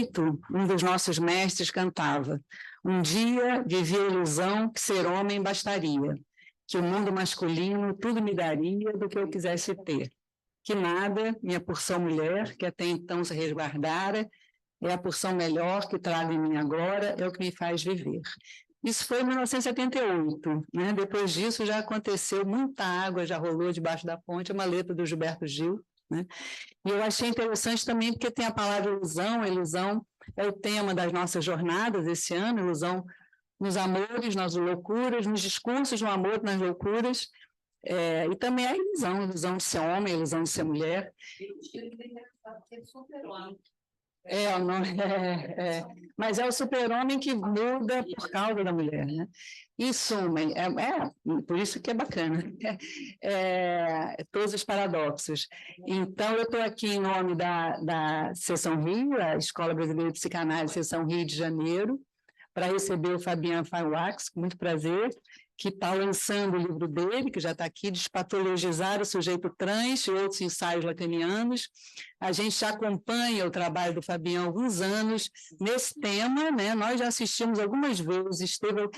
8, um dos nossos mestres cantava: um dia vivi a ilusão que ser homem bastaria, que o mundo masculino tudo me daria do que eu quisesse ter. Que nada, minha porção mulher, que até então se resguardara, é a porção melhor que trago em mim agora, é o que me faz viver. Isso foi em 1978, né? Depois disso já aconteceu, muita água já rolou debaixo da ponte, uma letra do Gilberto Gil, né? E eu achei interessante também porque tem a palavra ilusão. A ilusão é o tema das nossas jornadas esse ano, ilusão nos amores, nas loucuras, nos discursos no amor, nas loucuras, e também a ilusão de ser homem, a ilusão de ser mulher. Mas é o super-homem que muda por causa da mulher, né? Em suma, por isso que é bacana, todos os paradoxos. Então, eu estou aqui em nome da Seção Rio, a Escola Brasileira de Psicanálise, Seção Rio de Janeiro, para receber o Fabian Fairwax, com muito prazer, que está lançando o livro dele, que já está aqui, Despatologizar o Sujeito Trans e Outros Ensaios Lacanianos. A gente já acompanha o trabalho do Fabian há alguns anos nesse tema, né? Nós já assistimos algumas vezes, teve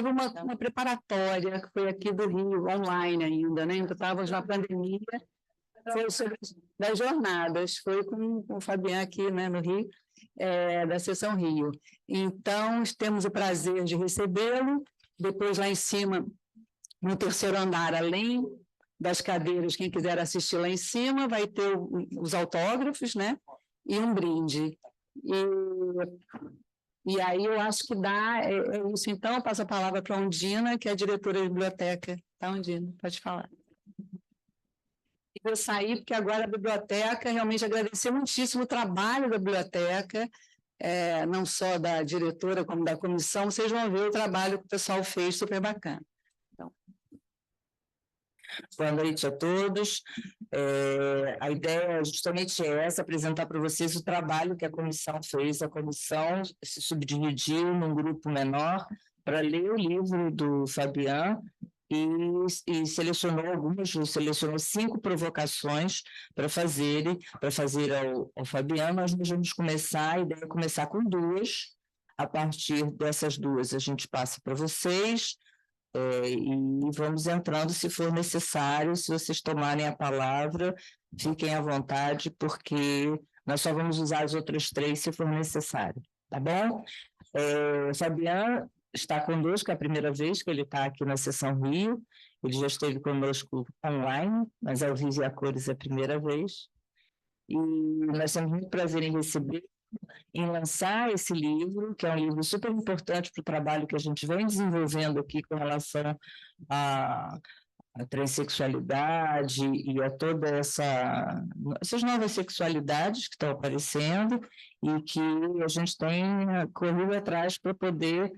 uma preparatória, que foi aqui do Rio, online ainda, né? Então, estávamos na pandemia, foi sobre das jornadas, foi com o Fabian aqui, né, no Rio, da Seção Rio. Então, temos o prazer de recebê-lo. Depois, lá em cima, no terceiro andar, além das cadeiras, quem quiser assistir lá em cima, vai ter os autógrafos, né? E um brinde. E aí eu acho que é isso. Então, eu passo a palavra para a Undina, que é a diretora da biblioteca. Tá, Undina? Pode falar. Vou sair, porque agora a biblioteca, realmente agradecer muitíssimo o trabalho da biblioteca, não só da diretora, como da comissão. Vocês vão ver o trabalho que o pessoal fez, super bacana. Então. Boa noite a todos. A ideia justamente é essa, apresentar para vocês o trabalho que a comissão fez. A comissão se subdividiu num grupo menor para ler o livro do Fabian e selecionou 5 provocações para fazer ao Fabian. Nós vamos começar, a ideia é começar com 2. A partir dessas 2, a gente passa para vocês, e vamos entrando se for necessário. Se vocês tomarem a palavra, fiquem à vontade, porque nós só vamos usar as outras 3 se for necessário, tá bom? O Fabian está conosco, é a primeira vez que ele está aqui na Seção Rio. Ele já esteve conosco online, mas ao vivo e a cores é a primeira vez. E nós temos muito prazer em receber, em lançar esse livro, que é um livro super importante para o trabalho que a gente vem desenvolvendo aqui com relação à transexualidade e a toda essas novas sexualidades que estão aparecendo e que a gente tem corrido atrás para poder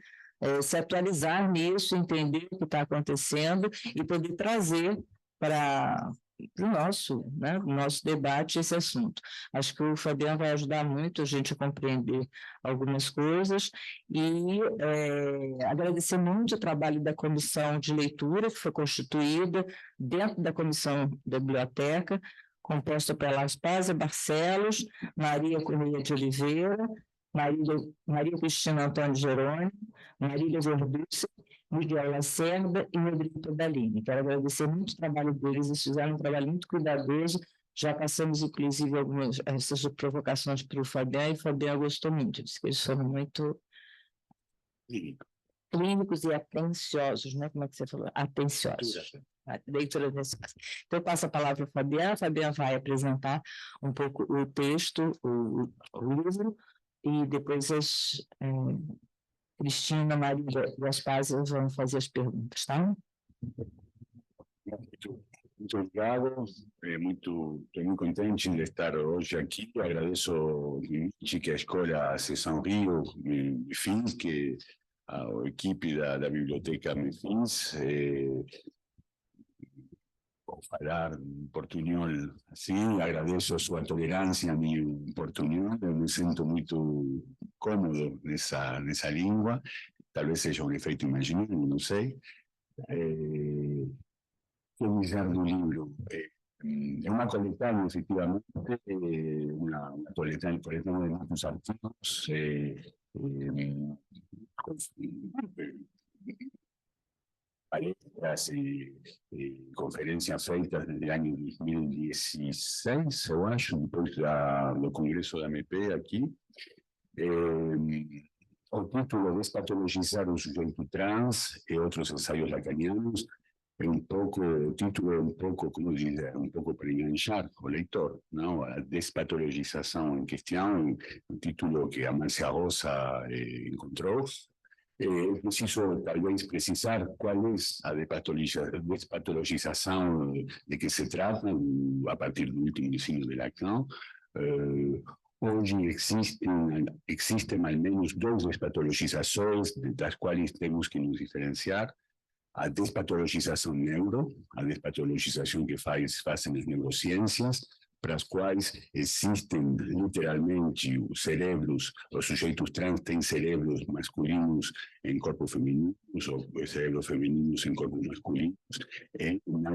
se atualizar nisso, entender o que está acontecendo e poder trazer para o nosso debate esse assunto. Acho que o Fabian vai ajudar muito a gente a compreender algumas coisas e agradecer muito o trabalho da comissão de leitura que foi constituída dentro da comissão da biblioteca, composta pela Aspásia Barcelos, Maria Correia de Oliveira, Maria Cristina Antônio Jerônimo, Marília Verducci, Miguel Lacerda e Rodrigo Todalini. Quero agradecer muito o trabalho deles, eles fizeram um trabalho muito cuidadoso. Já passamos, inclusive, algumas essas provocações para o Fabian, e o Fabian gostou muito, disse que eles foram muito clínicos e atenciosos, né? Como é que você falou? Atenciosos. Leitura atenciosa. Então, eu passo a palavra ao Fabian. O Fabian vai apresentar um pouco o texto, o livro, e depois Cristina, Maria e Aspásia vão fazer as perguntas, tá? Muito obrigado. Estou muito contente de estar hoje aqui. Agradeço que a Escola Seção Rio me fez, que a equipe da Biblioteca me fez. Vou falar em portunhol assim. Agradeço a sua tolerância a meu portunhol. Eu me sinto muito cômodo nessa língua. Talvez seja um efeito imaginário, não sei. O que dizer do livro? è una collettanea effettivamente, una collettanea di molti articoli, palestras y conferencias feitas desde el año 2016, eu acho, depois do Congresso da MP aqui. O título Despatologizar o sujeito trans e outros ensaios lacanianos é o título é um pouco, como dizer, um pouco para enganchar o leitor, não? A despatologização em questão, um título que a Márcia Rosa encontrou. Preciso talvez precisar qual é a despatologização de que se trata a partir do último ensino de Lacan. Hoje existem ao menos duas despatologizações das quais temos que nos diferenciar. A despatologização neuro, a despatologização que fazem as neurociências, para as quais existem literalmente os cérebros, os sujeitos trans têm cérebros masculinos em corpos femininos, ou cérebros femininos em corpos masculinos. Não é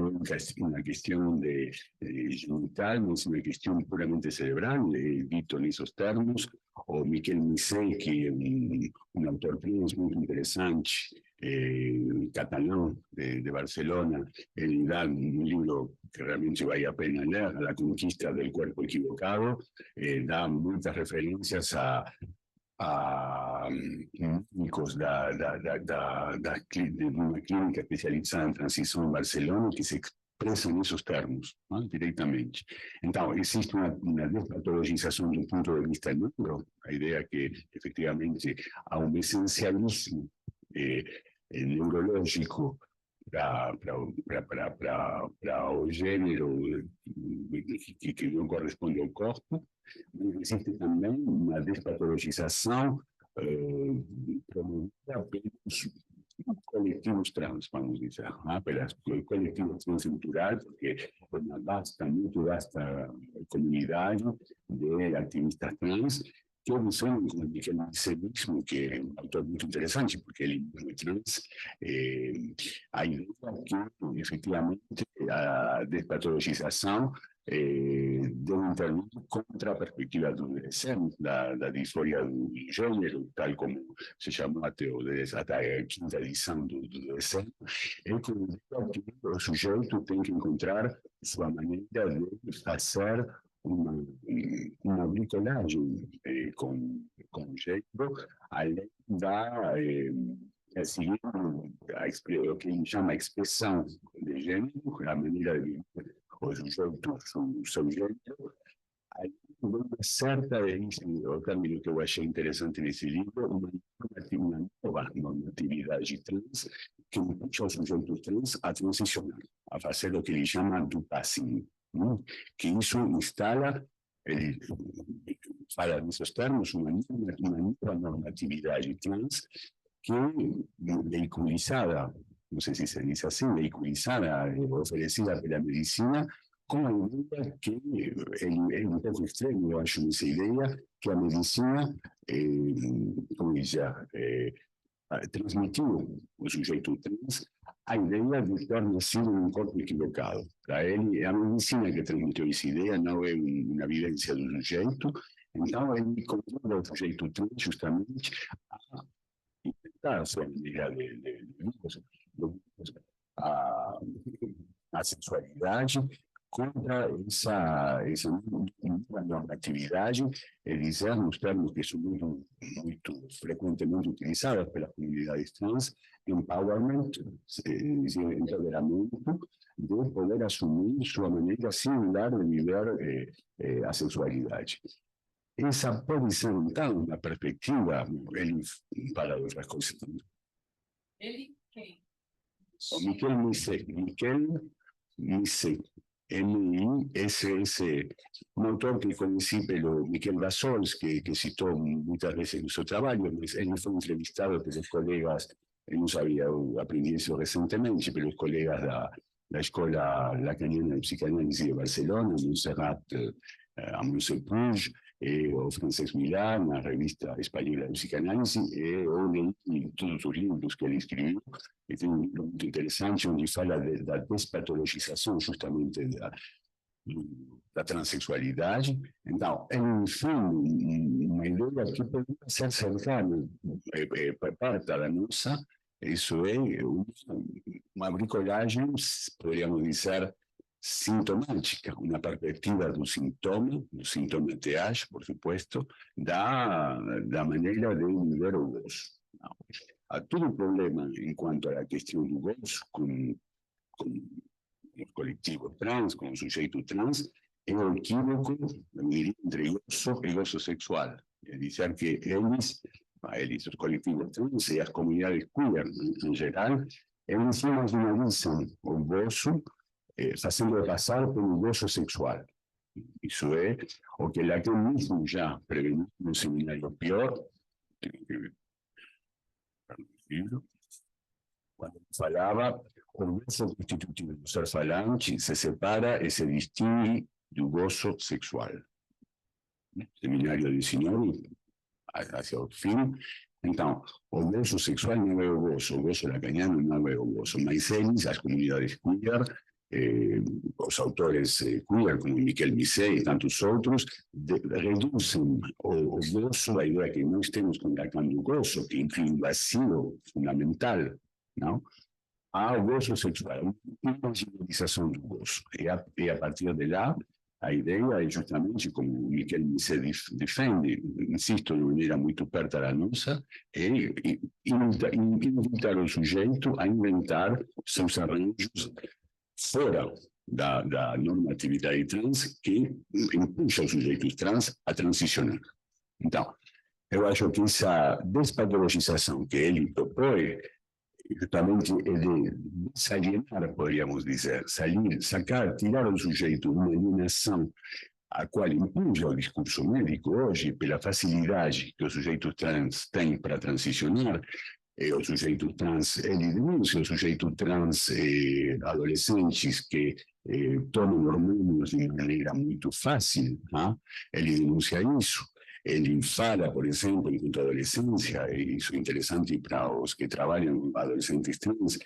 uma questão de genital, mas uma questão puramente cerebral, dito nesses termos. O Miquel Misset, que é um autor trans muito interessante, catalán de Barcelona, él da un libro que realmente vale la pena leer, La conquista del cuerpo equivocado, da muchas referencias a médicos de una clínica especializada en transición en Barcelona que se expresan esos termos, ¿no? Directamente. Entonces, existe una despatologización de un punto de vista neuro, la idea que efectivamente há un esencialismo neurológico para o gênero que não corresponde ao corpo, mas existe também uma despatologização promovida pelos coletivos trans, vamos dizer, pelos coletivos transculturais, porque é uma muito vasta comunidade de ativistas trans que observam com o Miquel Misset mesmo, que é um autor muito interessante, porque ele é trans, a ideia que, efetivamente, a despatologização deve intervir contra a perspectiva do DSM, da disforia do gênero, tal como se chamou até a quinta edição do DSM, é que o sujeito tem que encontrar sua maneira de fazer uma bricolagem com o gênero, além da seguir o que ele chama expressão de gênero, a maneira de o sujeito, o seu gênero, aí uma certa, o término que eu achei interessante nesse livro, uma nova normatividade trans que puxa o sujeito trans a transicionar, a fazer o que ele chama do passing, que isso instala, ele fala nesses termos, uma nova normatividade trans que vehiculizada, não sei se se diz assim, vehiculizada, oferecida pela medicina, com a ideia que é um pouco estranho, eu acho, essa ideia, que a medicina, como dizer, transmitiu o sujeito trans a ideia de ter nascido num corpo equivocado. Para ele, é a medicina que transmitiu essa ideia, não é uma evidência do sujeito. Então, ele controla o sujeito trans justamente a intentar a sua maneira a sexualidade contra essa nova normatividade, dizer, nos termos que são muito frequentemente utilizados pelas comunidades trans, empowerment, empoderamento, de poder assumir sua maneira singular de viver a sexualidade. Essa pode ser, então, uma perspectiva, ele fala de outras coisas também. Ele quem? O Miquel Misset, M-I-S-S, um autor que conheci pelo Miquel Bassols, que citou muitas vezes no seu trabalho, mas ele foi entrevistado pelos colegas, eu não sabia, eu aprendi isso recentemente, pelos colegas da Escola Lacaniana de Psicanálise de Barcelona, Montserrat Amoncet Puig, o Francesc Milà, na revista espanhola de psicanálise, e eu li todos os livros que ele escreveu, e tem um livro muito interessante onde fala da despatologização justamente da transexualidade. Então, é, enfim, uma ideia que pode ser cercana, parte da nossa, isso é uma bricolagem, poderíamos dizer, sintomática, uma perspectiva do sintoma TH, por supuesto, da maneira de viver o gozo. Há todo o problema em quanto à questão do gozo com o coletivo trans, com o sujeito trans, é o equívoco, eu diria, entre gozo e gozo sexual. É dizer que eles, os coletivos trans e as comunidades queer, em geral, eles imaginalizam o gozo fazendo passar pelo gozo sexual. Isso é o que Lacan mesmo já preveniu no seminário pior, quando falava o gozo constitutivo do ser falante se separa e se distingue do gozo sexual. Seminário 19, hacia o fim. Então, o gozo sexual não é o gozo lacaniano não é o gozo, mas eles, as comunidades queer, os autores queer, como Miquel Misset e tantos outros, reduzem o gozo, a ideia que nós temos com Lacan do gozo, que enfim, um vazio fundamental, não? Ao gozo sexual, uma imaginização do gozo. E a partir de lá, a ideia é justamente, como Miquel Misset defende, insisto, de maneira muito perto da nossa, é invitar o sujeito a inventar seus arranjos fora da normatividade trans que impulsa os sujeitos trans a transicionar. Então, eu acho que essa despatologização que ele propõe justamente é de desalienar, poderíamos dizer, sacar, tirar o sujeito de uma alienação a qual impulsa o discurso médico hoje, pela facilidade que o sujeito trans tem para transicionar. O sujeito trans, ele denuncia o sujeito trans adolescentes que tomam hormônios de maneira muito fácil, ele denuncia isso. Ele fala, por exemplo, enquanto adolescência, e isso é interessante para os que trabalham com adolescentes trans,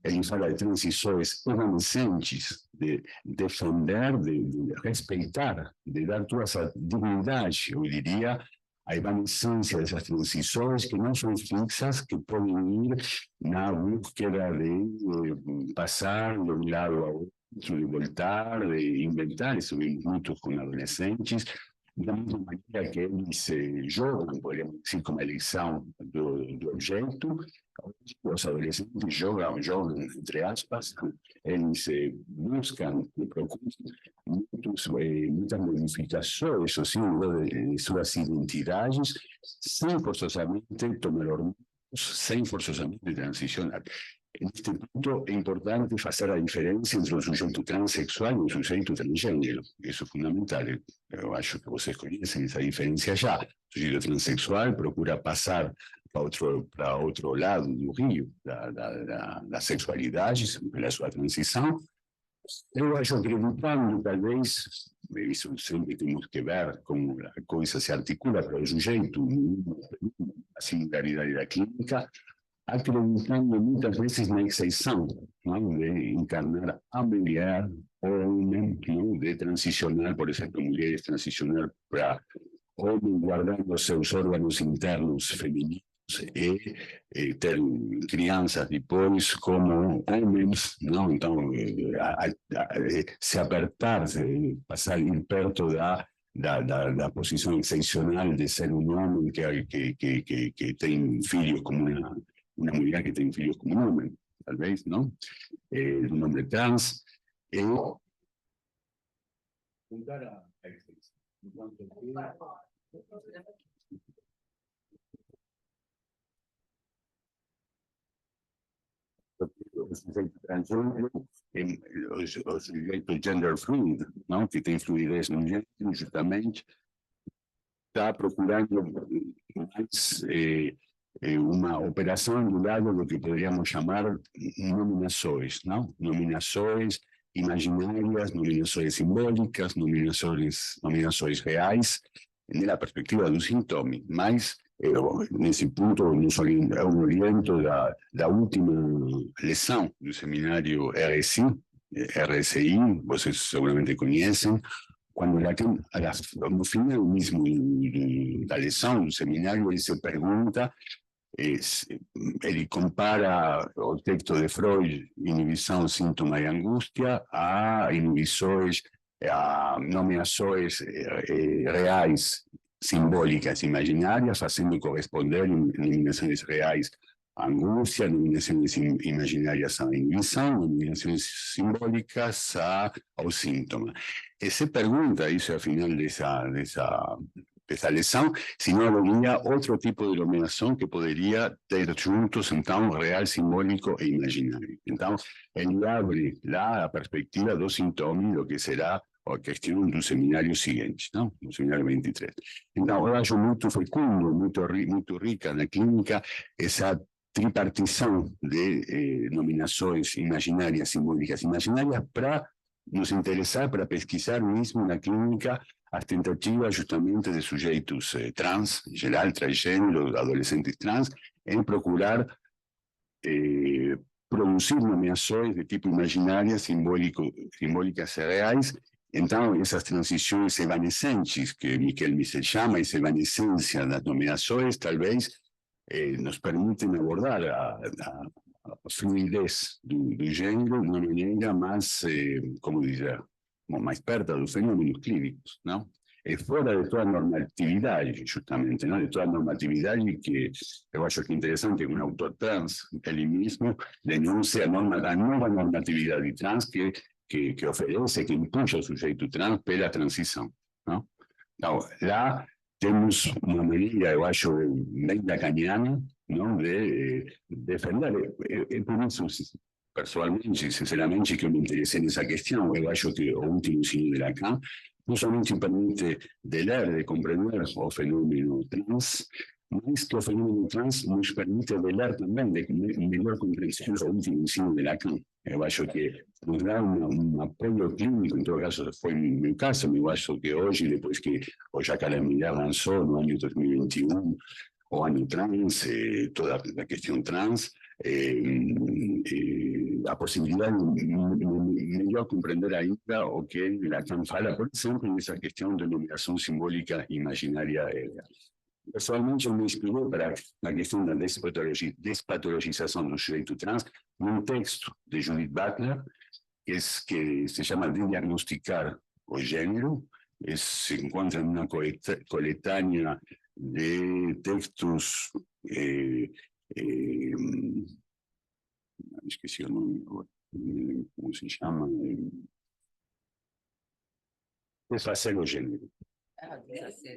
ele fala de transições evanescentes, de defender, de respeitar, de dar toda essa dignidade, eu diria, a evanescência dessas transições que não são fixas, que podem ir na búsqueda de passar de um lado ao outro, de voltar, de inventar. Isso vem muito com adolescentes, da mesma maneira que eles jogam, podemos dizer, como a eleição do objeto. Os adolescentes jogam, entre aspas, eles buscam e procuram muitas modificações de suas identidades, sem forçosamente tomar hormônios, sem forçosamente transicionar. Neste ponto, é importante fazer a diferença entre o sujeito transexual e o sujeito transgênero. Isso é fundamental. Eu acho que vocês conhecem essa diferença já. O sujeito transexual procura passar para outro lado do rio da sexualidade, pela sua transição. Eu acho que, acreditando, talvez, isso sempre temos que ver como a coisa se articula para o sujeito, a singularidade da clínica, acreditando muitas vezes na exceção, não? De encarnar a mulher, o homem, não? De transicionar, por exemplo, mulheres transicionar para homem, guardando seus órgãos internos femininos e ter crianças depois como homens, não? Então, se apertar, passar ir perto da posição excepcional de ser um homem que tem filhos como uma mulher que tem filhos como um homem, talvez, não? Um homem trans. O sujeito transgênero, o sujeito gender fluid, não? Que tem fluidez no gênero, justamente, está procurando mais uma operação do lado do que poderíamos chamar nominações, não? Nominações imaginárias, nominações simbólicas, nominações reais, na perspectiva do sintoma, mas nesse ponto eu oriento da última lição do seminário RSI, RSI, vocês seguramente conhecem, quando Lacan, no final mesmo da lição, do seminário, ele se pergunta, ele compara o texto de Freud, inibição, síntoma e angústia, a inibições, a nomeações reais, simbólicas, imaginárias, fazendo corresponder nomeações reais à angústia, nomeações imaginárias à inibição, nomeações simbólicas ao síntoma. E se pergunta, isso é ao final dessa lição, se não haveria outro tipo de nomeação que poderia ter juntos, então, real, simbólico e imaginário. Então, ele abre lá a perspectiva do sintoma, do que será a questão do seminário seguinte, não? Do seminário 23. Então, eu acho muito fecundo, muito rica na clínica, essa tripartição de nominações imaginárias, simbólicas, imaginárias, para nos interessar, para pesquisar mesmo na clínica as tentativas justamente de sujeitos trans, em geral, transgênero, adolescentes trans, em procurar produzir nomeações de tipo imaginárias, simbólicas e reais. Então, essas transições evanescentes, que Miquel Michel chama, essa evanescência das nomeações, talvez nos permitem abordar a fluidez do gênero de uma maneira mais, como dizer, mais perto dos fenômenos clínicos, não? É fora de toda normatividade, justamente, não? De toda normatividade que eu acho que é interessante que um autor trans, ele mesmo, denuncia a nova normatividade trans que oferece, que impulsa o sujeito trans pela transição, não? Então, lá temos uma maneira, eu acho, bem lacaniana, não, de defender. É por isso, pessoalmente, sinceramente, que eu me interessei nessa questão. Eu acho que o último ensino de Lacan não somente permite de ler, de compreender o fenômeno trans, mas que o fenômeno trans nos permite de ler também, de melhor compreensão do último ensino de Lacan. Eu acho que nos dá um apoio clínico, em todo caso, foi meu caso, eu acho que hoje, depois que o Jacques Miller lançou no ano 2021, o ano trans, toda a questão trans, a possibilidade de melhor compreender ainda o que Lacan fala, por exemplo, nessa questão de nomeação simbólica imaginária. Pessoalmente, eu me inspirei para a questão da despatologização do sujeito trans num texto de Judith Butler, que se chama de Diagnosticar o Gênero, se encontra em uma coletânea de textos, esqueci o nome, como se chama, Desfazer o Gênero.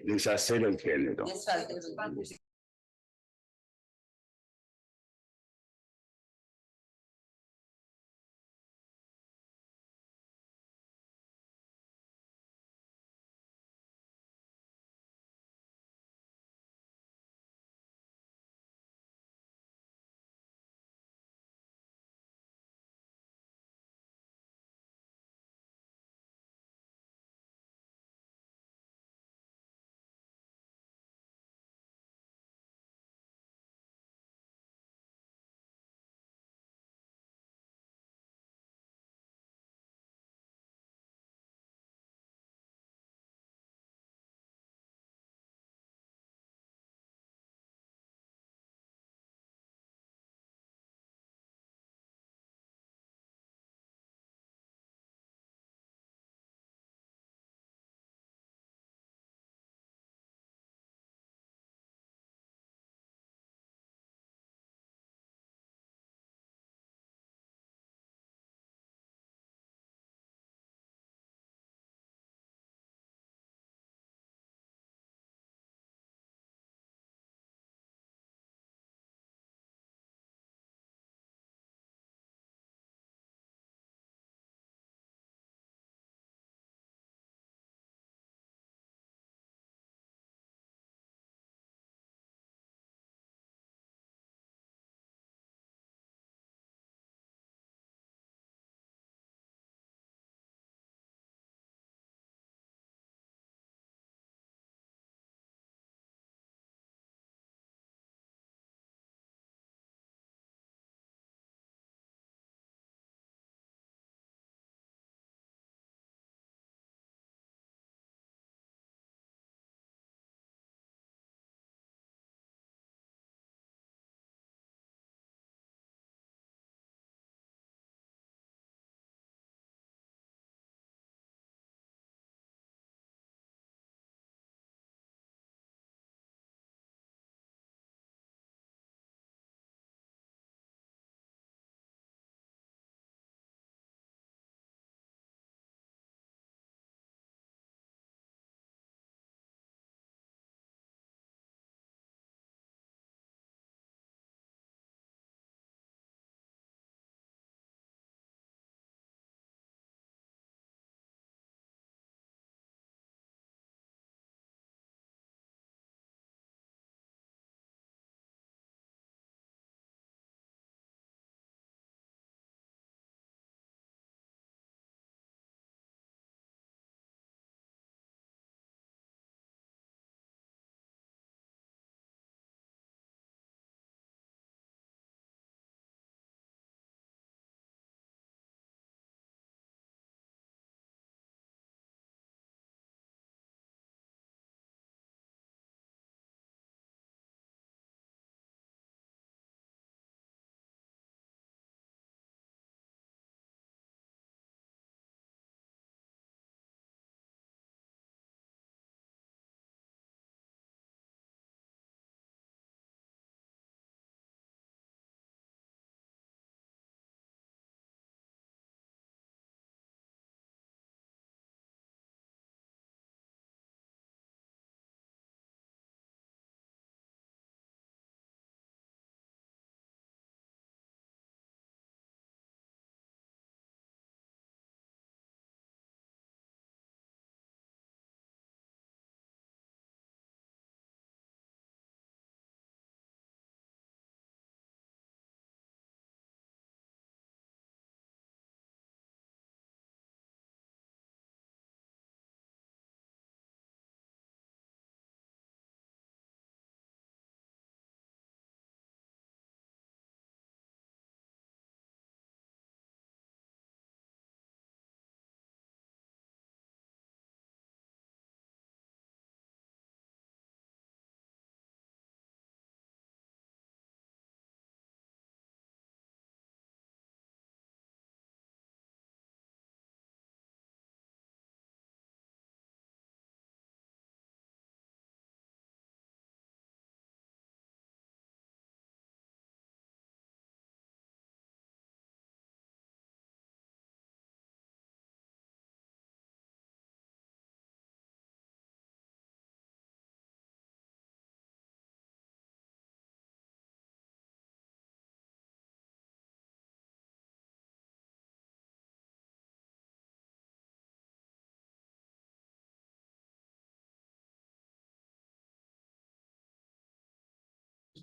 Desfazer o Gênero.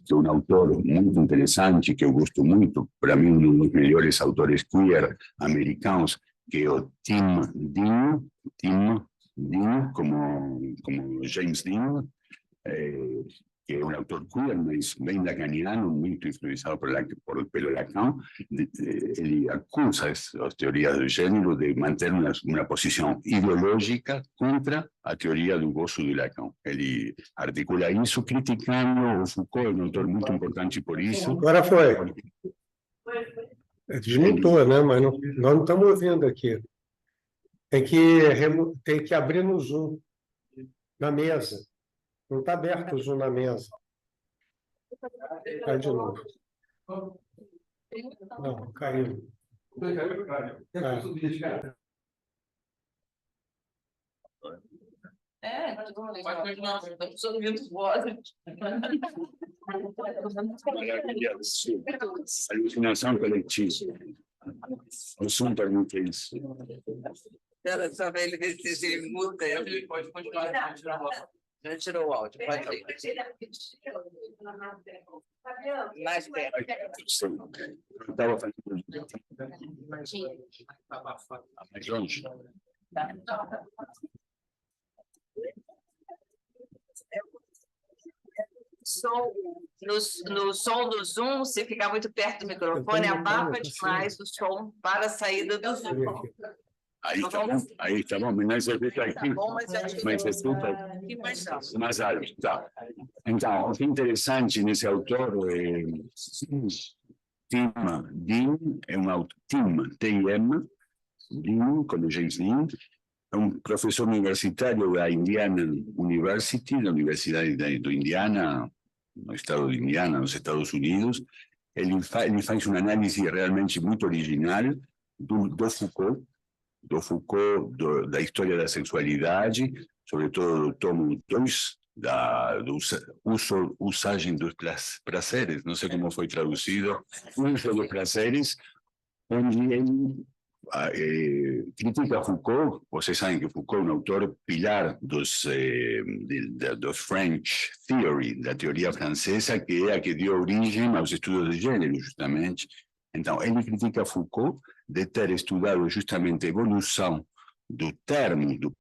que é um autor muito interessante, que eu gosto muito, para mim um dos melhores autores queer americanos, que é o Tim Dean, como James Dean, que é um autor queer, mas bem lacaniano, muito influenciado pelo Lacan. Ele acusa as teorias do gênero de manter uma posição ideológica contra a teoria do gozo do Lacan. Ele articula isso criticando o Foucault, é um autor muito importante por isso. Agora foi. Desmutou, né? Mas nós não estamos ouvindo aqui. Tem que abrir no Zoom, na mesa. Não está aberto o Zoom na mesa. Vai de novo. Não, caiu. Pode continuar, estamos ouvindo vozes. Maravilhoso. Alucinação coletiva. O Zoom permite isso. Era só para ele ver se ele muda. Ele pode continuar. Já tirou o áudio, pode ir. Mais perto. Estava fazendo mais longe. No som do Zoom, se ficar muito perto do microfone, abafa demais o som para a saída do Zoom. Aí está bom, mas não se escuta aqui. Tá bom, mas Mas se escuta aqui mais alto. mais alto, tá. Então, o que é interessante nesse autor é Tim Dean, é um autor, T-I-M, Dean, como James Dean, é um professor universitário da Indiana University, da Universidade do Indiana, no estado de Indiana, nos Estados Unidos. Ele faz uma análise realmente muito original do Foucault, da história da sexualidade, sobretudo do tomo 2, usagem dos prazeres, não sei como foi traduzido, uso dos prazeres, onde ele critica Foucault. Vocês sabem que Foucault é um autor pilar do French Theory, da teoria francesa, que é a que deu origem aos estudos de gênero, justamente. Então, ele critica Foucault de ter estudado justamente a evolução do termo, do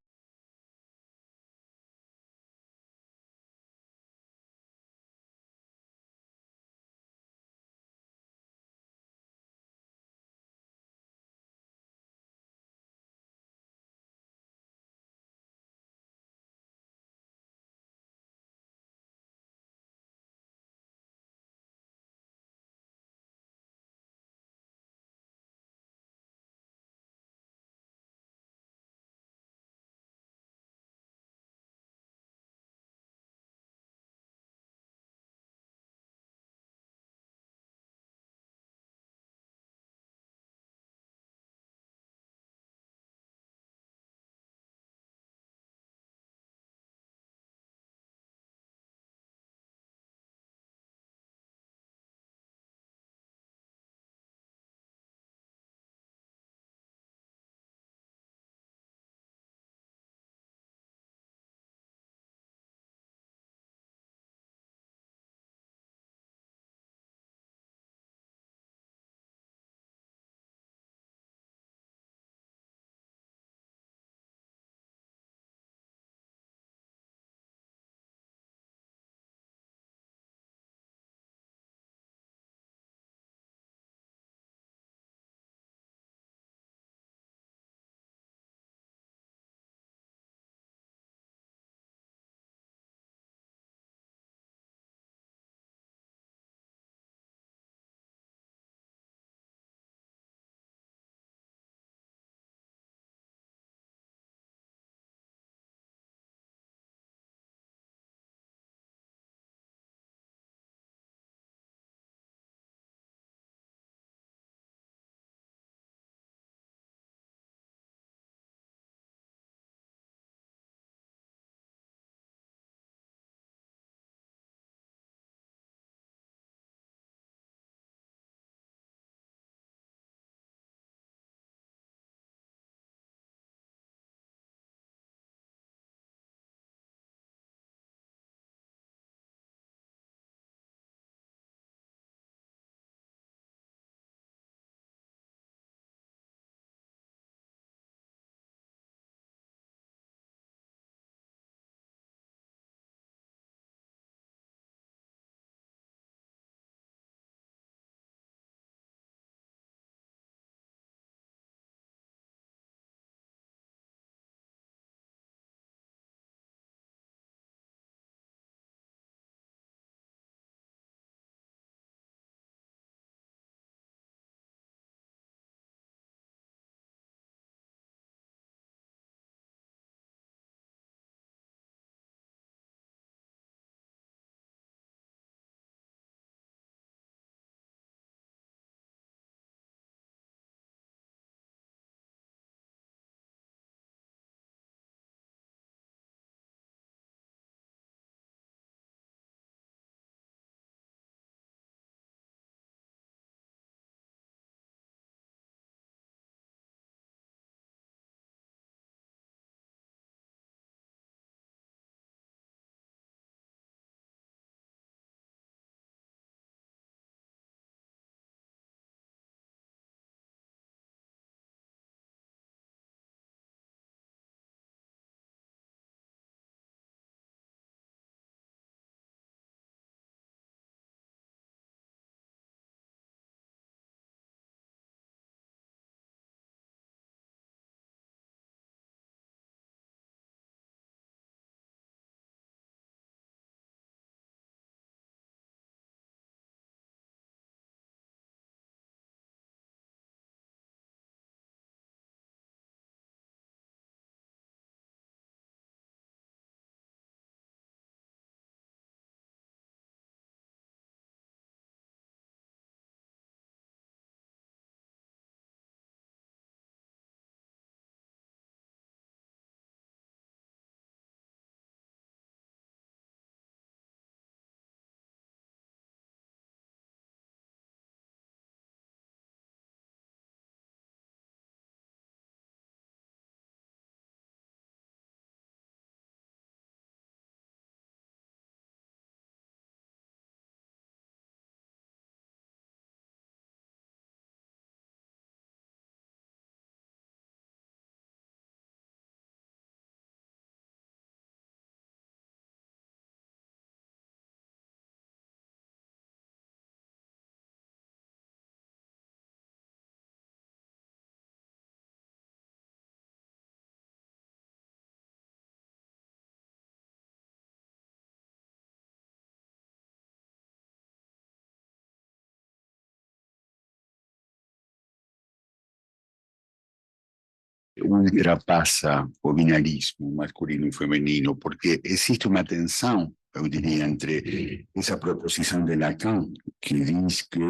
ultrapassa o binarismo masculino e feminino, porque existe uma tensão, eu diria, entre essa proposição de Lacan, que diz que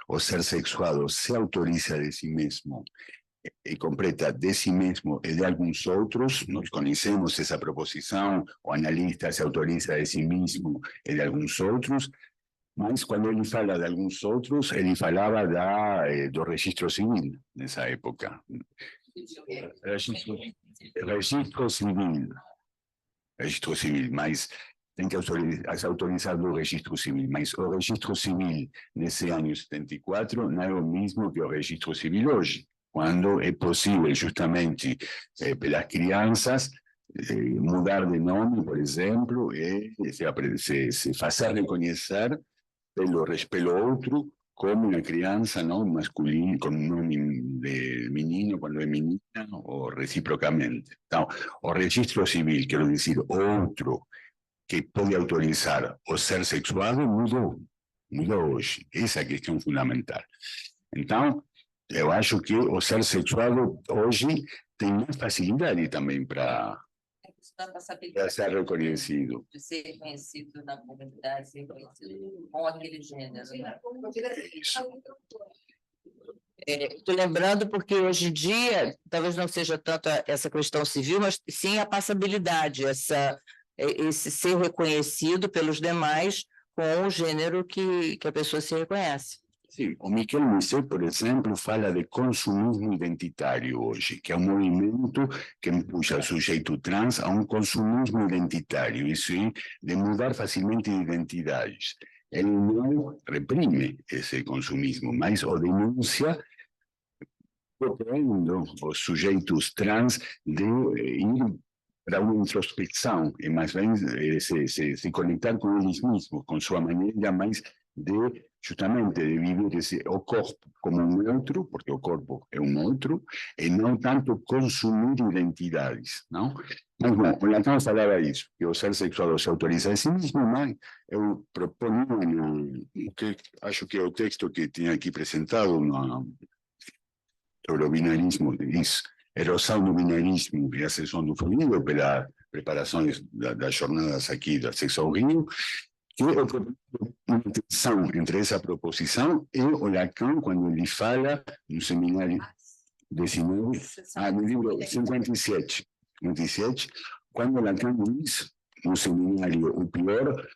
o ser sexuado se autoriza de si mesmo e completa de si mesmo e de alguns outros. Nós conhecemos essa proposição, o analista se autoriza de si mesmo e de alguns outros, mas quando ele fala de alguns outros, ele falava do registro civil nessa época. Registro civil, mas tem que autorizar o registro civil, mas o registro civil nesse ano 74 não é o mesmo que o registro civil hoje, quando é possível justamente pelas crianças mudar de nome, por exemplo, e se fazer reconhecer pelo outro como uma criança não masculina, com um nome de menino quando é menina, ou reciprocamente. Então, o registro civil, quero dizer, outro que pode autorizar o ser sexuado, mudou hoje. Essa é a questão fundamental. Então, eu acho que o ser sexuado hoje tem mais facilidade também para ser reconhecido. De ser reconhecido na comunidade, ser reconhecido com aquele gênero. Estou lembrando porque hoje em dia, talvez não seja tanto essa questão civil, mas sim a passabilidade, esse ser reconhecido pelos demais com o gênero que a pessoa se reconhece. Sim, o Miquel Misset, por exemplo, fala de consumismo identitário hoje, que é um movimento que empuxa o sujeito trans a um consumismo identitário, isso é, de mudar facilmente de identidades. Ele não reprime esse consumismo, mas o denuncia, protegendo os sujeitos trans de ir para uma introspecção e mais bem se conectar com eles mesmos, com sua maneira mais de justamente de viver o corpo como um outro, porque o corpo é um outro, e não tanto consumir identidades, não? Mas, bom, o Lacan falava isso, que o ser sexual se autoriza a si mesmo, mas eu proponho, que acho que é o texto que tinha aqui apresentado sobre o binarismo, diz erosão do binarismo e a sessão do feminino pela preparações das jornadas aqui da Sexo Rio, que é uma tensão entre essa proposição e o Lacan, quando ele fala no seminário 19, no livro 57, quando Lacan diz no seminário o pior,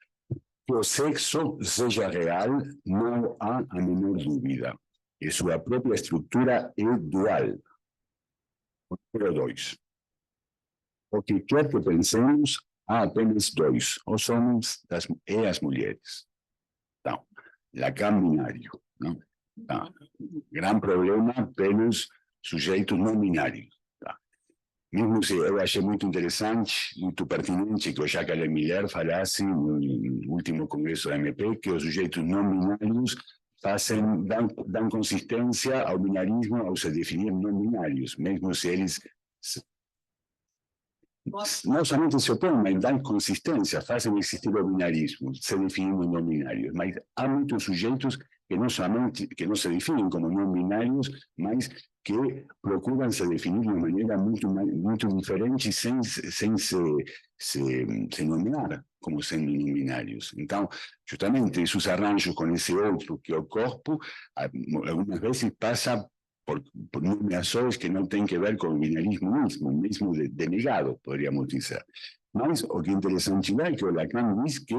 que o sexo seja real, não há a menor dúvida, e sua própria estrutura é dual. Número 2. O que quer que pensemos, há apenas dois, os homens e as mulheres. Então, Lacan binário. Não? Então, grande problema pelos sujeitos não binários. Tá? Mesmo se eu achei muito interessante, muito pertinente, que o Jacques Alain Miller falasse no último congresso da MP, que os sujeitos não binários dão consistência ao binarismo ao se definir não binários, mesmo se eles não somente se opõem, mas dão consistência, fazem existir o binarismo, se definindo não binários. Mas há muitos sujeitos que não se definem como não binários, mas que procuram se definir de uma maneira muito diferente, sem se nomear como sendo não binários. Então, justamente, esses arranjos com esse outro, que é o corpo, algumas vezes passa por nomeações que não têm que ver com o binarismo mesmo denegado, poderíamos dizer. Mas o que é interessante é que o Lacan diz que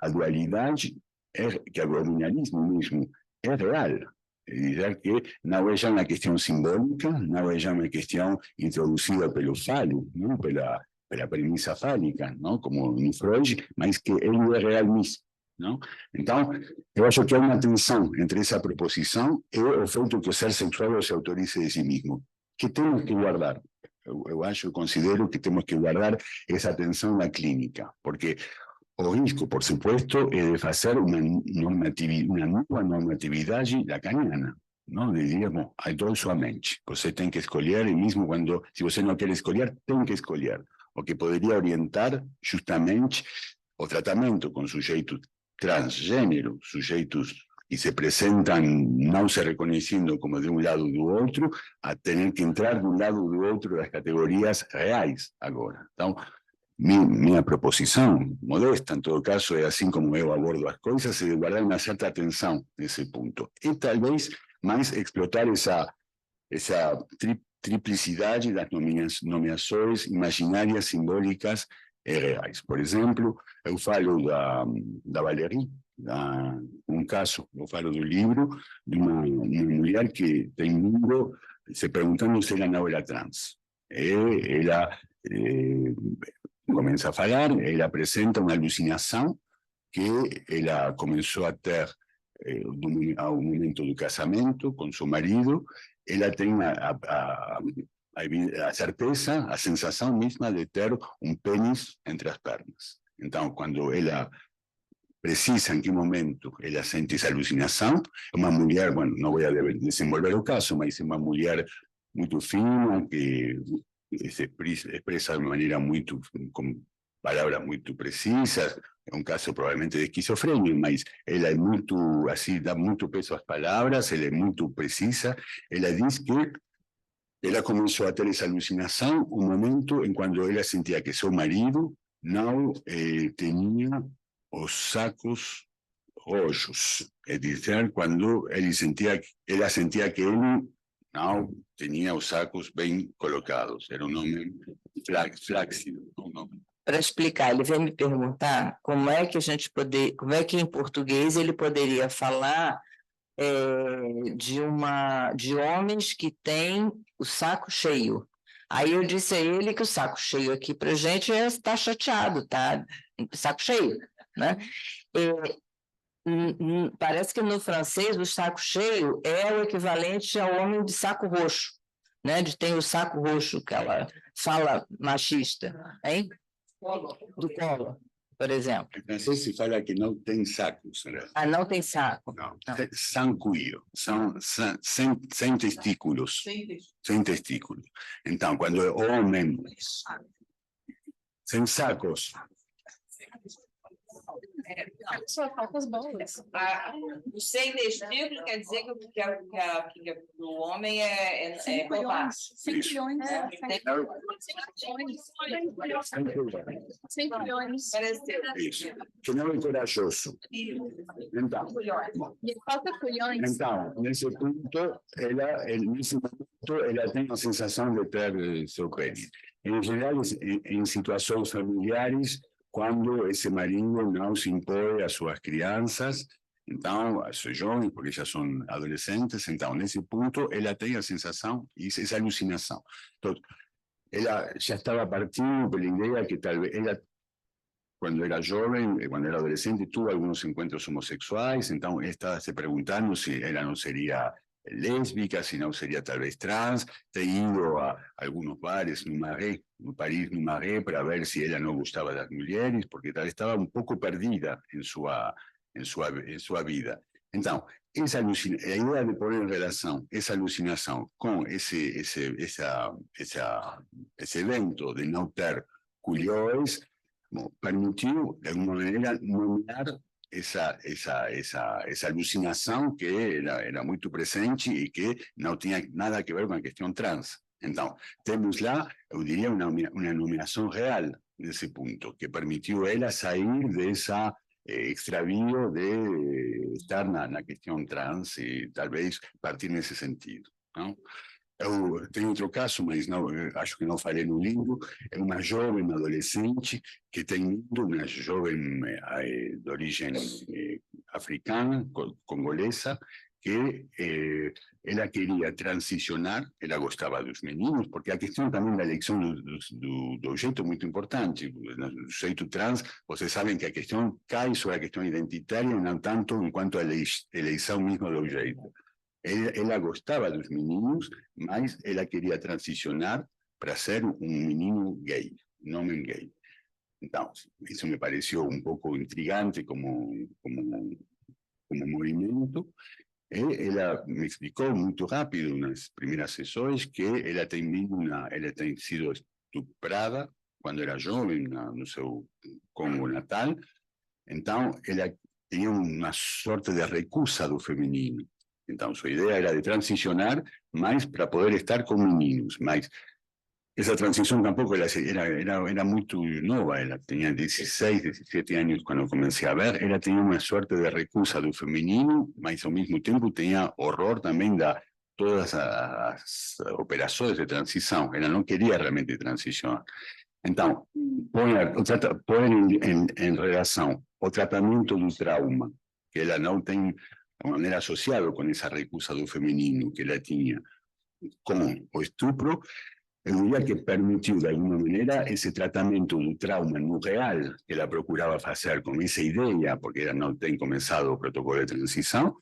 a dualidade, que o binarismo mesmo é real. É dizer que não é já uma questão simbólica, não é já uma questão introduzida pelo falo, não? pela premissa fálica, não? Como no Freud, mas que ele é real mesmo. Não? Então, eu acho que há uma tensão entre essa proposição e o fato que o ser sexual se autorize de si mesmo, que temos que guardar. Eu considero que temos que guardar essa tensão na clínica, porque o risco, por supuesto, é de fazer uma nova normatividade lacaniana. Não? De dizer, bom, há dois somente. Você tem que escolher, e mesmo quando, se você não quer escolher, tem que escolher. O que poderia orientar justamente o tratamento com sujeitos transgênero, sujeitos y se presentan no se reconociendo como de un lado u otro, a tener que entrar de un lado u otro das categorias reais agora. Então, minha proposição, modesta em todo caso, é assim como eu abordo as coisas, é de guardar uma certa atenção nesse ponto. E talvez mais explotar essa triplicidade das nomeações imaginárias, simbólicas e reais. Por exemplo, eu falo da Valérie, um caso, eu falo do livro de uma mulher que tem mundo se perguntando se ela não era trans. Ela começa a falar, ela apresenta uma alucinação que ela começou a ter ao momento do casamento com seu marido. Ela tem a certeza, a sensação mesma de ter um pênis entre as pernas. Então, quando ela precisa, em que momento ela sente essa alucinação, é uma mulher, bueno, não vou desenvolver o caso, mas é uma mulher muito fina, que se expressa de maneira muito, com palavras muito precisas. É um caso provavelmente de esquizofrenia, mas ela é muito, assim, dá muito peso às palavras, ela é muito precisa. Ela diz que ela começou a ter essa alucinação um momento em quando ela sentia que seu marido não tinha os sacos rojos. É dizer, quando ela sentia que ele não tinha os sacos bem colocados. Era um nome flácido. Para explicar, ele veio me perguntar como é que como é que em português ele poderia falar de homens que têm o saco cheio. Aí eu disse a ele que o saco cheio aqui para a gente está chateado, tá? Saco cheio, né? Parece que no francês o saco cheio é o equivalente ao homem de saco roxo, né? Tem o saco roxo, que ela fala machista, hein? Do colo, por exemplo. Em francês se fala que não tem sacos, né? Ah, não tem saco. Não, sem cuello, sem testículos. Sem testículos. Então, quando é homem sem sacos. Só falta as bolas. O sem testículo quer dizer que o homem é bobagem. 100 milhões. Pareceu. Isso. Que não é corajoso. Então, Falta culhões. então, nesse ponto, ela tem a sensação de ter seu pênis. Em geral, em situações familiares, quando esse marido não se impõe às suas crianças, então, às suas jovens, porque já são adolescentes, então, nesse ponto, ela tem a sensação, essa alucinação. Então, ela já estava partindo pela ideia que talvez ela, quando era jovem, quando era adolescente, teve alguns encontros homossexuais, então, estava se perguntando se ela não seria lésbica, se não seria talvez trans, tem ido a algunos bares no Paris, no Marais, para ver se ela não gostava das mulheres, porque tal estava um pouco perdida em sua vida. Então, a ideia de pôr em relação essa alucinação com esse evento de não ter culhões, permitiu, de alguma maneira, nomear essa alucinação que era muito presente e que não tinha nada a ver com a questão trans. Então, temos lá, eu diria, uma nomeação real nesse ponto, que permitiu ela sair dessa extravío de estar na questão trans e talvez partir nesse sentido. Não? Eu tenho outro caso, mas não, acho que não falei no livro. É uma jovem adolescente que tem ido, uma jovem de origem africana, congolesa, que ela queria transicionar, ela gostava dos meninos, porque a questão também da eleição do jeito é muito importante. No jeito trans, vocês sabem que a questão cai sobre a questão identitária, não tanto enquanto a eleição mesma do jeito. Ela gostava dos meninos, mas ela queria transicionar para ser um menino gay, um homem gay. Então, isso me pareceu um pouco intrigante como movimento. Ela me explicou muito rápido nas primeiras sessões que ela tem sido estuprada quando era jovem no seu Congo natal. Então, ela tinha uma sorte de recusa do feminino. Então, sua ideia era de transicionar mais para poder estar com meninos, mas essa transição tampouco era muito nova, ela tinha 16, 17 anos quando comecei a ver, ela tinha uma sorte de recusa do feminino, mas ao mesmo tempo tinha horror também da todas as operações de transição, ela não queria realmente transicionar. Então, põe em relação o tratamento do trauma, que ela não tem, de maneira associada com essa recusa do feminino que ela tinha, com o estupro, eu diria que permitiu, de alguma maneira, esse tratamento do trauma no real que ela procurava fazer com essa ideia, porque ela não tem começado o protocolo de transição,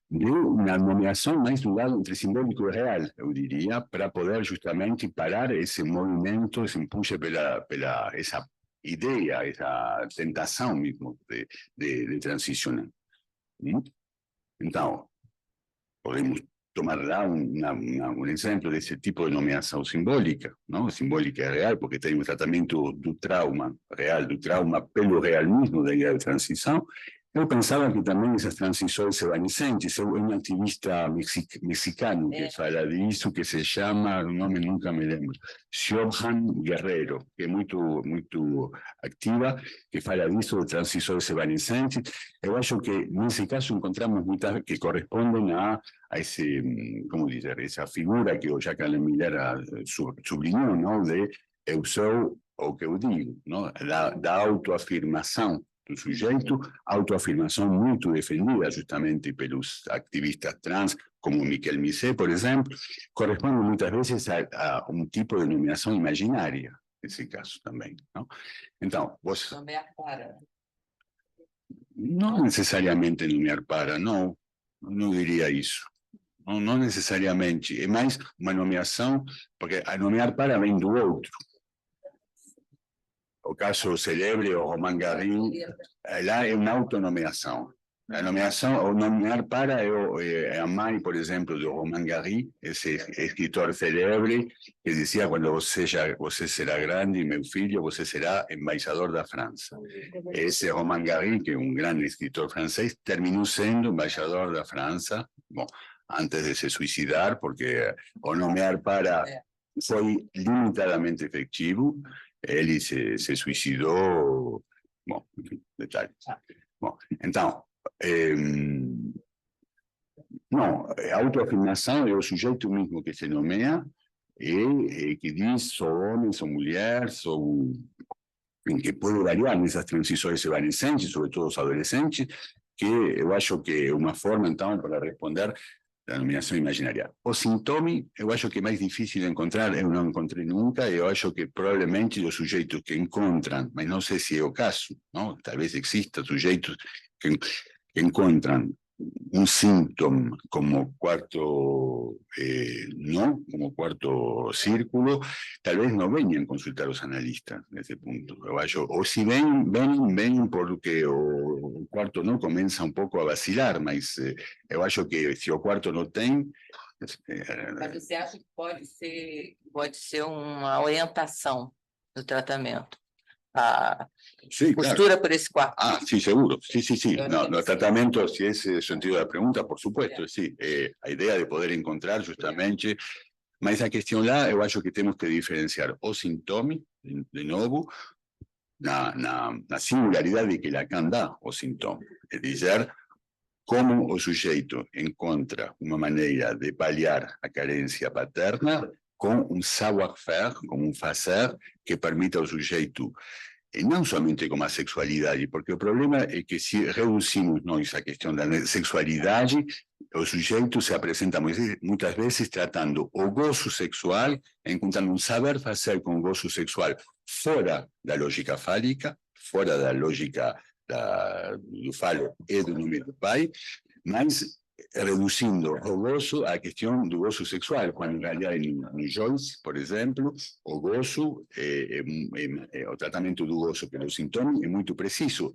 de uma nomeação mais do lado entre simbólico e real, eu diria, para poder justamente parar esse movimento, esse empuxo pela essa ideia, essa tentação mesmo de transicionar. Então, podemos tomar lá um exemplo desse tipo de nomeação simbólica, não? Simbólica e real, porque tem um tratamento do trauma real, do trauma pelo realismo da ideia de transição. Eu pensava que também essas transições evanescentes, um ativista mexicano que fala disso, que se chama, o nome nunca me lembro, Siobhan Guerrero, que é muito ativa, que fala disso, de transições evanescentes. Eu acho que, nesse caso, encontramos muitas que correspondem a esse, como dizer, essa figura que o Jacques Miller sublinhou, não? De eu sou o que eu digo, não? Da autoafirmação do sujeito, autoafirmação muito defendida justamente pelos ativistas trans, como Miquel Missé, por exemplo, corresponde muitas vezes a um tipo de nomeação imaginária, nesse caso também, não? Então, você... Nomear para. Não necessariamente nomear para, não diria isso. Não necessariamente, é mais uma nomeação, porque a nomear para vem do outro. O caso celebre, o Romain Gary, lá é uma autonomeação. A nomeação, o nomear para é a mãe, por exemplo, do Romain Gary, esse escritor celebre, que dizia, quando você será grande, meu filho, você será embaixador da França. Esse Romain Gary, que é um grande escritor francês, terminou sendo embaixador da França, bom, antes de se suicidar, porque o nomear para foi limitadamente efetivo. Ele se suicidou, bom, enfim, detalhes. Bom, então, não, a autoafirmação é o sujeito mesmo que se nomeia e que diz, sou homem, sou mulher, sou... Em que pode variar nessas transições evanescentes, sobretudo os adolescentes, que eu acho que é uma forma, então, para responder da nomeação imaginária. O sintoma, eu acho que é mais difícil de encontrar, eu não encontrei nunca, eu acho que provavelmente os sujeitos que encontram, mas não sei se é o caso, não? Talvez exista sujeitos que encontram um síntoma como quarto, não, como quarto círculo, talvez não venham consultar os analistas nesse ponto. Eu acho, ou se vêm porque o quarto não começa um pouco a vacilar, mas eu acho que se o quarto não tem... Mas você acha que pode ser uma orientação do tratamento? A sí, postura claro. por esse quarto. Ah, sí, seguro. Sí, sí, sí. No tratamento, si es el sentido de la pregunta, por supuesto, sí. A idea de poder encontrar justamente, mas a questão lá, eu acho que temos que diferenciar o sintoma, de novo, na singularidade que Lacan dá o sintoma. É dizer, como o sujeito encontra uma maneira de paliar a carência paterna com um savoir-faire, com um fazer que permita ao sujeito, não somente com a sexualidade, porque o problema é que se reduzimos nós a questão da sexualidade, o sujeito se apresenta muitas vezes tratando o gozo sexual, encontrando um saber fazer com o gozo sexual fora da lógica fálica, fora da lógica do falo e do nome do pai, mas reduzindo o gozo à questão do gozo sexual, quando em realidade no Joyce, por exemplo, o gozo, o tratamento do gozo pelo sintoma é muito preciso.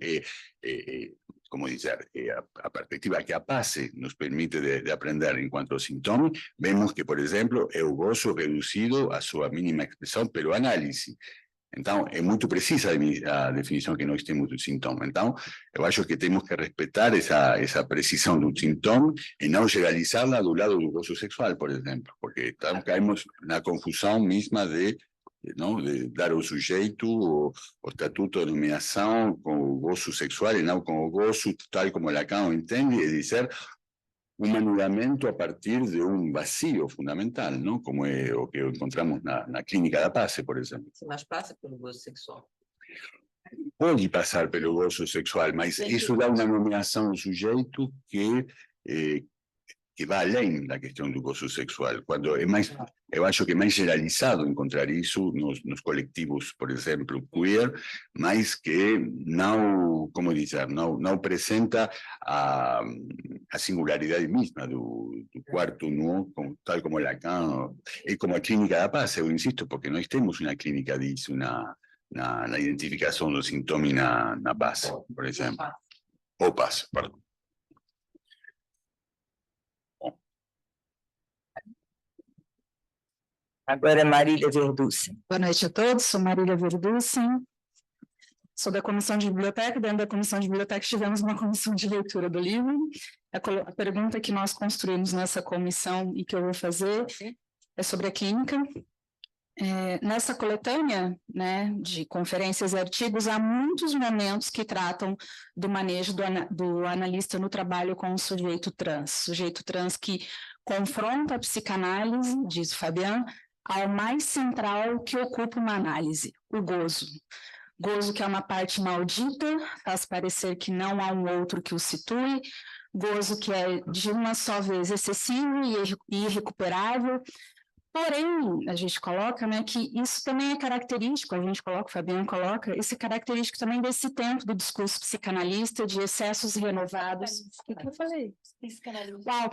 Como dizer, a perspectiva que a PACE nos permite de aprender em quanto ao sintoma, vemos que, por exemplo, é o gozo reduzido à sua mínima expressão pelo análise. Então, é muito precisa a definição que nós temos do sintoma. Então, eu acho que temos que respeitar essa precisão do sintoma e não generalizá-la do lado do gozo sexual, por exemplo, porque caímos na confusão mesma de dar ao sujeito o estatuto de nomeação com o gozo sexual e não com o gozo, tal como Lacan entende, e dizer um anulamento a partir de um vazio fundamental, não? Como é o que encontramos na Clínica da Paz, por exemplo. Mas passa pelo gozo sexual. Pode passar pelo gozo sexual, mas isso dá uma nomeação ao sujeito que vai além da questão do gozo sexual. Quando eu acho que é mais generalizado encontrar isso nos coletivos, por exemplo, queer, mas que não, como dizer, não apresenta a singularidade mesma do quarto nu, tal como Lacan, e como a Clínica da Paz, eu insisto, porque nós temos uma clínica disso na identificação do sintoma na Paz, por exemplo. Ou Paz, perdão. Agora é Marília Verducci. Boa noite a todos, sou Marília Verducci, sou da Comissão de Biblioteca. Dentro da Comissão de Biblioteca tivemos uma comissão de leitura do livro. A pergunta que nós construímos nessa comissão e que eu vou fazer é sobre a clínica. Nessa coletânea, né, de conferências e artigos, há muitos momentos que tratam do manejo do analista no trabalho com o sujeito trans que confronta a psicanálise, diz o Fabian, ao mais central que ocupa uma análise, o gozo. Gozo que é uma parte maldita, faz parecer que não há um outro que o situe, gozo que é de uma só vez excessivo e irrecuperável. Porém, a gente coloca, né, que isso também é característico, a gente coloca, o Fabiano coloca, esse característico também desse tempo do discurso psicanalista, de excessos renovados. O que eu falei? Uau!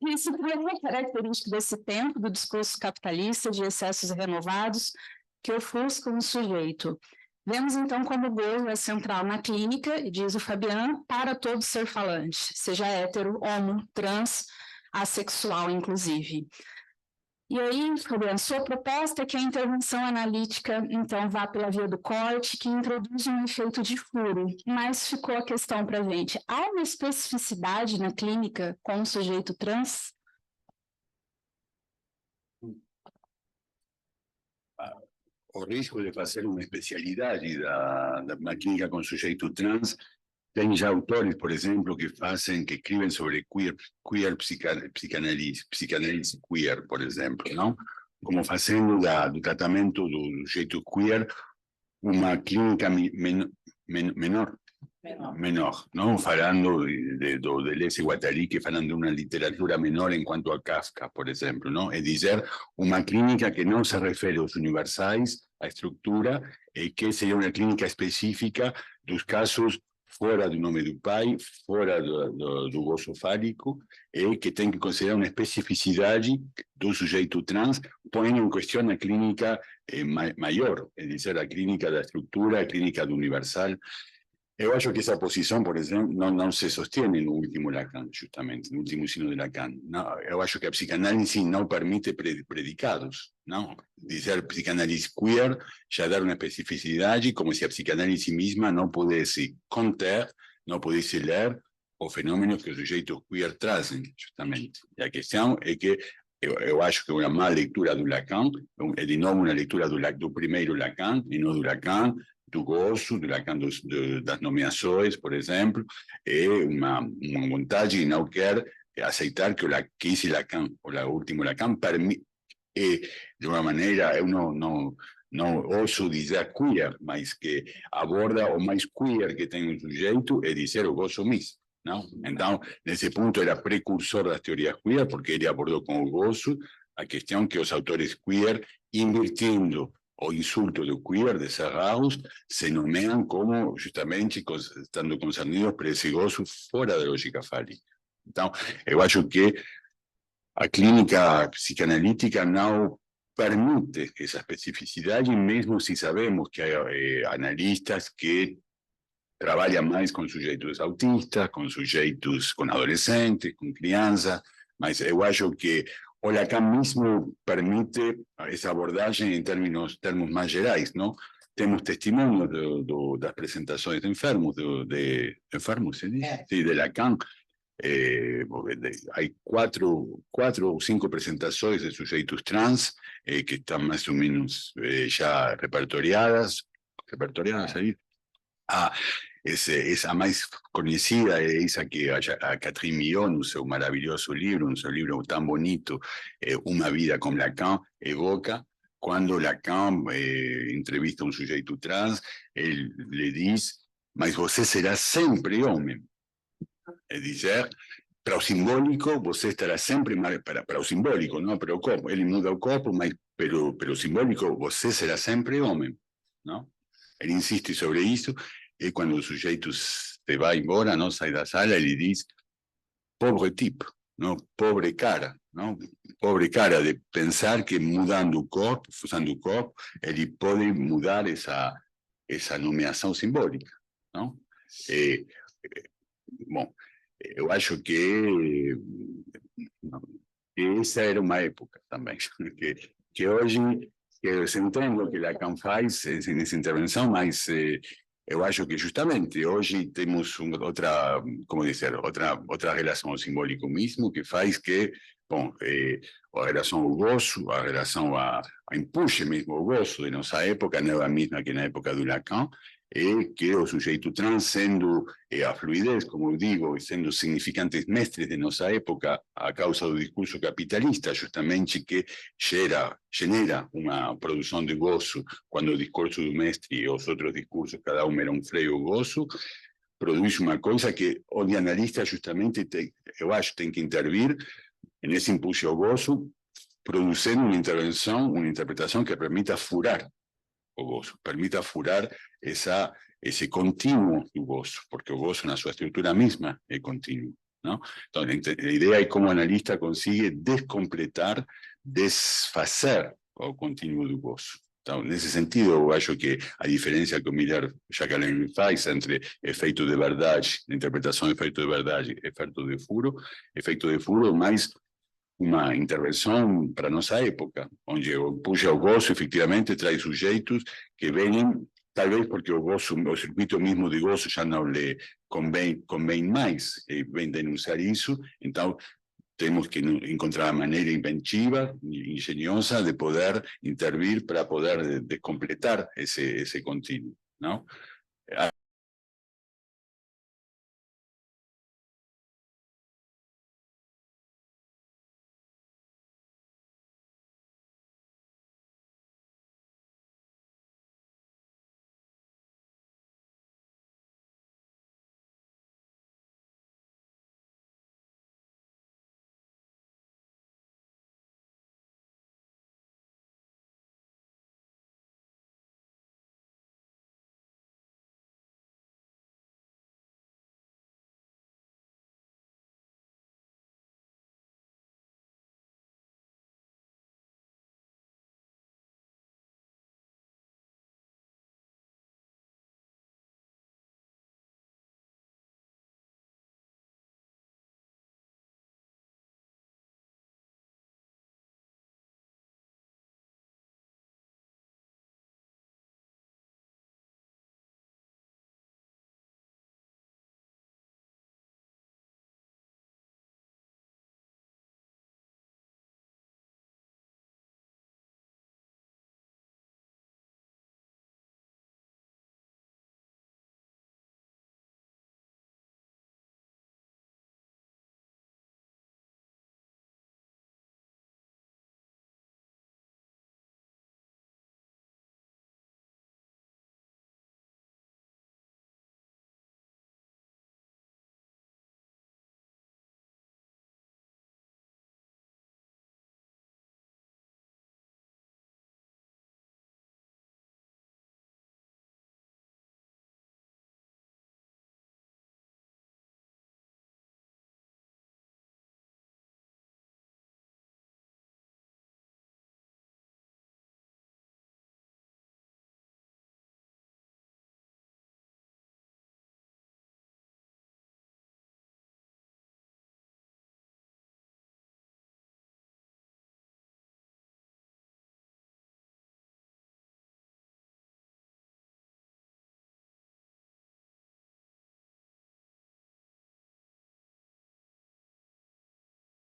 Isso também é característico desse tempo do discurso capitalista, de excessos renovados, que ofuscam o sujeito. Vemos, então, como o gozo é central na clínica, diz o Fabiano, para todo ser falante, seja hétero, homo, trans, assexual, inclusive. E aí, Fabiano, sua proposta é que a intervenção analítica, então, vá pela via do corte, que introduz um efeito de furo. Mas ficou a questão para a gente. Há uma especificidade na clínica com o sujeito trans? O risco de fazer uma especialidade da clínica com sujeito trans. Tem já autores, por exemplo, que escrevem sobre psicanálise queer, por exemplo, não? Como fazendo do tratamento do sujeito queer uma clínica menor, não? Falando do Deleuze e Guattari, que falam de uma literatura menor em quanto a Kafka, por exemplo, não? É dizer, uma clínica que não se refere aos universais, à estrutura, e que seria uma clínica específica dos casos fora do nome do pai, fora do gozo fálico, e que tem que considerar uma especificidade do sujeito trans, põe em questão a clínica maior, é dizer, a clínica da estrutura, a clínica do universal. Eu acho que essa posição, por exemplo, não se sostém no último Lacan, justamente, no último ensino de Lacan. Não, eu acho que a psicanálise não permite predicados, não? Dizer psicanálise queer já dar uma especificidade, como se a psicanálise mesma não pudesse conter, não pudesse ler os fenômenos que os sujeitos queer trazem, justamente. E a questão é que eu acho que uma má leitura do Lacan, é de novo uma leitura do primeiro Lacan, e não do Lacan, do gozo, do Lacan das nomeações, por exemplo, é uma vontade de não quer aceitar que o que esse Lacan, o último Lacan, permite, de uma maneira, eu não ouso dizer queer, mas que aborda o mais queer que tem um sujeito, é dizer o gozo mesmo. Não? Então, nesse ponto, era precursor das teorias queer, porque ele abordou com o gozo a questão que os autores queer, invirtindo o insulto do queer, de Serraus, se nomeiam como, justamente, estando concernidos por esse gozo fora da lógica fálica. Então, eu acho que a clínica psicanalítica não permite essa especificidade, mesmo se sabemos que há analistas que trabalham mais com sujeitos autistas, com adolescentes, com crianças, mas eu acho que o Lacan mismo permite esa abordaje en termos más gerais, ¿no? Tenemos testimonios de las presentaciones de enfermos, de enfermos, ¿se dice? Sí, de Lacan. Hay cuatro o cinco presentaciones de sujeitos trans que están más o menos ya repertoriadas aí. Essa mais conhecida é essa que a Catherine Millon, no seu maravilhoso livro, no seu livro tão bonito, Uma Vida com Lacan, evoca quando Lacan entrevista um sujeito trans, ele lhe diz, mas você será sempre homem. É dizer, para o simbólico, você estará sempre, para o simbólico, não para o corpo, ele muda o corpo, mas pelo simbólico, você será sempre homem, não? Ele insiste sobre isso, e quando o sujeito se vai embora, não sai da sala, ele diz, pobre tipo, não? Pobre cara, não? Pobre cara de pensar que mudando o corpo, usando o corpo, ele pode mudar essa nomeação simbólica, não? Bom, eu acho que essa era uma época também, que hoje que eu entendo o que Lacan faz nessa intervenção, mas eu acho que justamente hoje temos outra, como dizer, outra relação ao simbólico mesmo, que faz que, bom, a relação ao gozo, a relação a empuxe mesmo ao gozo de nossa época, não é a mesma que na época do Lacan, que o sujeito trans sendo a fluidez, como eu digo, e sendo significantes mestres de nossa época a causa do discurso capitalista, justamente que genera uma produção de gozo, quando o discurso do mestre e os outros discursos, cada um era um freio ao gozo, produz uma coisa que o analista justamente, eu acho, tem que intervir nesse impulso ao gozo, produzindo uma intervenção, uma interpretação que permita furar o gozo, permita furar esse contínuo do gozo, porque o gozo na sua estrutura mesma é contínuo, não? Então, a ideia é como o analista consegue descompletar, desfazer o contínuo do gozo. Então, nesse sentido, eu acho que a diferença que o Miller Jacqueline faz entre efeito de verdade, interpretação de efeito de verdade, efeito de furo, mais uma intervenção para nossa época, onde puxa o gozo, efetivamente, traz sujeitos que vêm, talvez porque o gozo, o circuito mesmo de gozo já não lhe convém mais, e vem denunciar isso, então temos que encontrar a maneira inventiva, engenhosa, de poder intervir para poder de completar esse contínuo, não?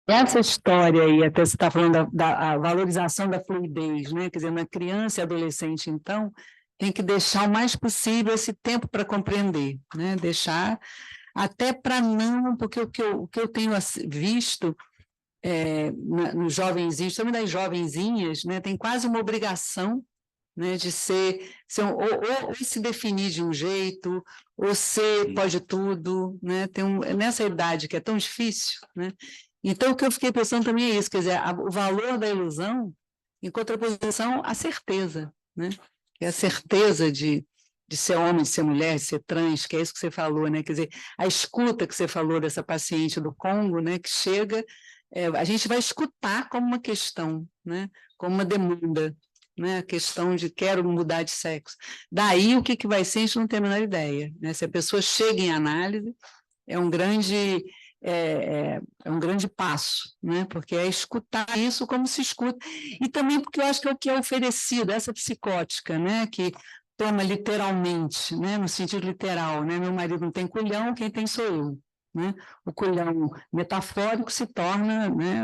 essa história aí, até você está falando da valorização da fluidez, né? Quer dizer, na criança e adolescente, então, tem que deixar o mais possível esse tempo para compreender, né? Deixar até para não, porque o que eu tenho visto nos jovenzinhos, também das jovenzinhas, né? Tem quase uma obrigação, né, de ou se definir de um jeito, ou ser pode tudo, né? Nessa idade que é tão difícil, né? Então, o que eu fiquei pensando também é isso, quer dizer, o valor da ilusão em contraposição à certeza, né? É a certeza de ser homem, de ser mulher, de ser trans, que é isso que você falou, né? Quer dizer, a escuta que você falou dessa paciente do Congo, né? Que chega, a gente vai escutar como uma questão, né? Como uma demanda, né? A questão de quero mudar de sexo. Daí, o que vai ser, a gente não tem a menor ideia, né? Se a pessoa chega em análise, é um grande passo, né? Porque é escutar isso como se escuta. E também porque eu acho que é o que é oferecido, essa psicótica, né? Que toma literalmente, né? No sentido literal, né? Meu marido não tem culhão, quem tem sou eu. Né? O culhão metafórico se torna, né?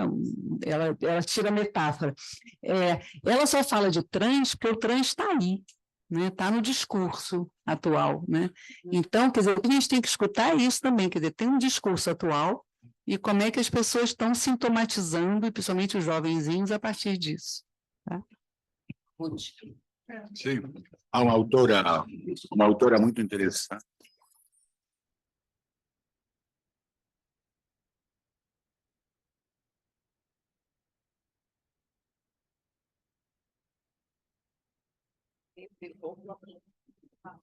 Ela tira a metáfora. Ela só fala de trans porque o trans está aí, né? Está no discurso atual, né? Então, quer dizer, o que a gente tem que escutar é isso também, quer dizer, tem um discurso atual e como é que as pessoas estão sintomatizando, e principalmente os jovenzinhos, a partir disso. Tá? Sí, una autora muy interesante.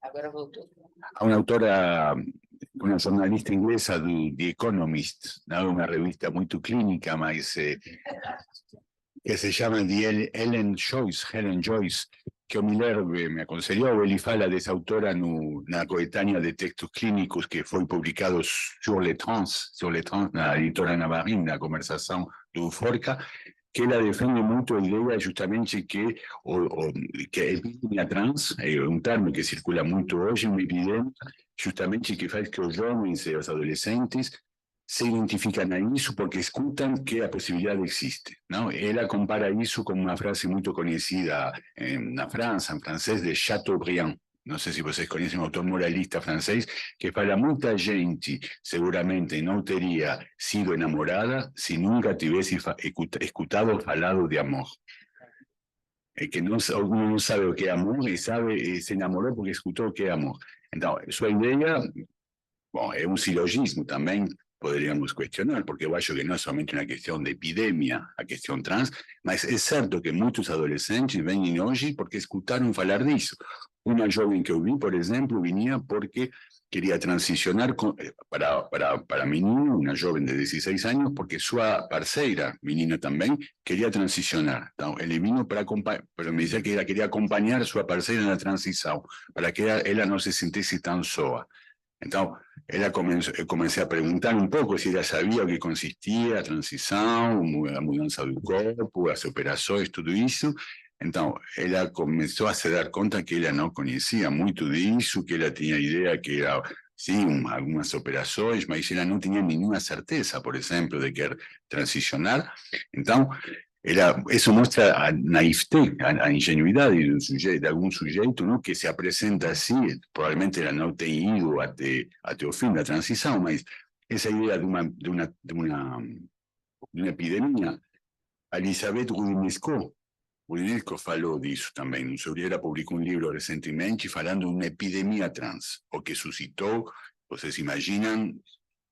Agora voltou. Una autora, una jornalista inglesa de The Economist, ¿no? Una revista muy clínica, más que se llama Helen Joyce, que o Miller me aconsellou, ele fala dessa autora na coetânea de textos clínicos que foi publicado sur les trans, na editora Navarin, na conversação do Forca, que ela defende muito a ideia justamente que que a epidemia trans é um termo que circula muito hoje, uma epidemia justamente que faz que os jovens e os adolescentes se identifican a isso porque escutan que a posibilidad existe, ¿no? Ella compara isso con una frase muy conocida en Francia, en francés, de Chateaubriand. No sé si vocês conhecem un autor moralista francés que fala muita gente seguramente no teria sido enamorada si nunca tivesse escutado falado de amor. Que uno no sabe o que é amor y se enamoró porque escuchó o que é amor. Entonces, su idea, bueno, es un silogismo también, podríamos cuestionar, porque yo acho que no es solamente una cuestión de epidemia, a cuestión trans, mas es cierto que muchos adolescentes vienen hoy porque escucharon falar disso. Una joven que eu vi, por ejemplo, venía porque quería transicionar para menino, una joven de 16 años, porque su parceira, menina también, quería transicionar. Entonces, él vino pero me decía que ella quería acompañar a su parceira en la transición, para que ella no se sintiese tan sola. Entonces, comencé a preguntar un poco si ella sabía en qué consistía a transición, a mudanza del cuerpo, las operaciones, todo eso. Entonces, ella comenzó a se dar cuenta que ella no conocía mucho de eso, que ella tenía idea que era, sí, algunas operaciones, pero ella no tenía ninguna certeza, por ejemplo, de querer transicionar. Entonces, eso muestra a naivete, a ingenuidad de algún sujeto, ¿no? Que se presenta así, probablemente ela não tenha ido até o fim da transição, mas essa ideia de uma epidemia, a Elisabeth Rudinesco falou disso também. Ela publicou um livro recentemente falando de uma epidemia trans, o que suscitou, vocês imaginam,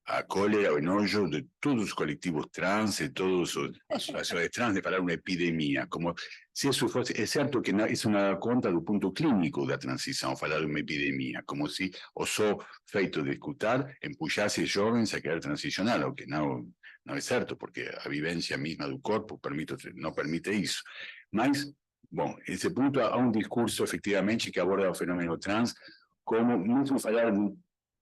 a cólera, o enojo de todos os colectivos trans, de todas as situações trans, de falar uma epidemia, como se isso fosse, é certo que isso não dá conta do ponto clínico da transição, falar de uma epidemia, como se o só feito de escutar empuxasse jovens a querer transicionar, o que não é certo, porque a vivência mesma do corpo não permite isso. Mas, bom, esse ponto há um discurso, efetivamente, que aborda o fenômeno trans, como mesmo falar de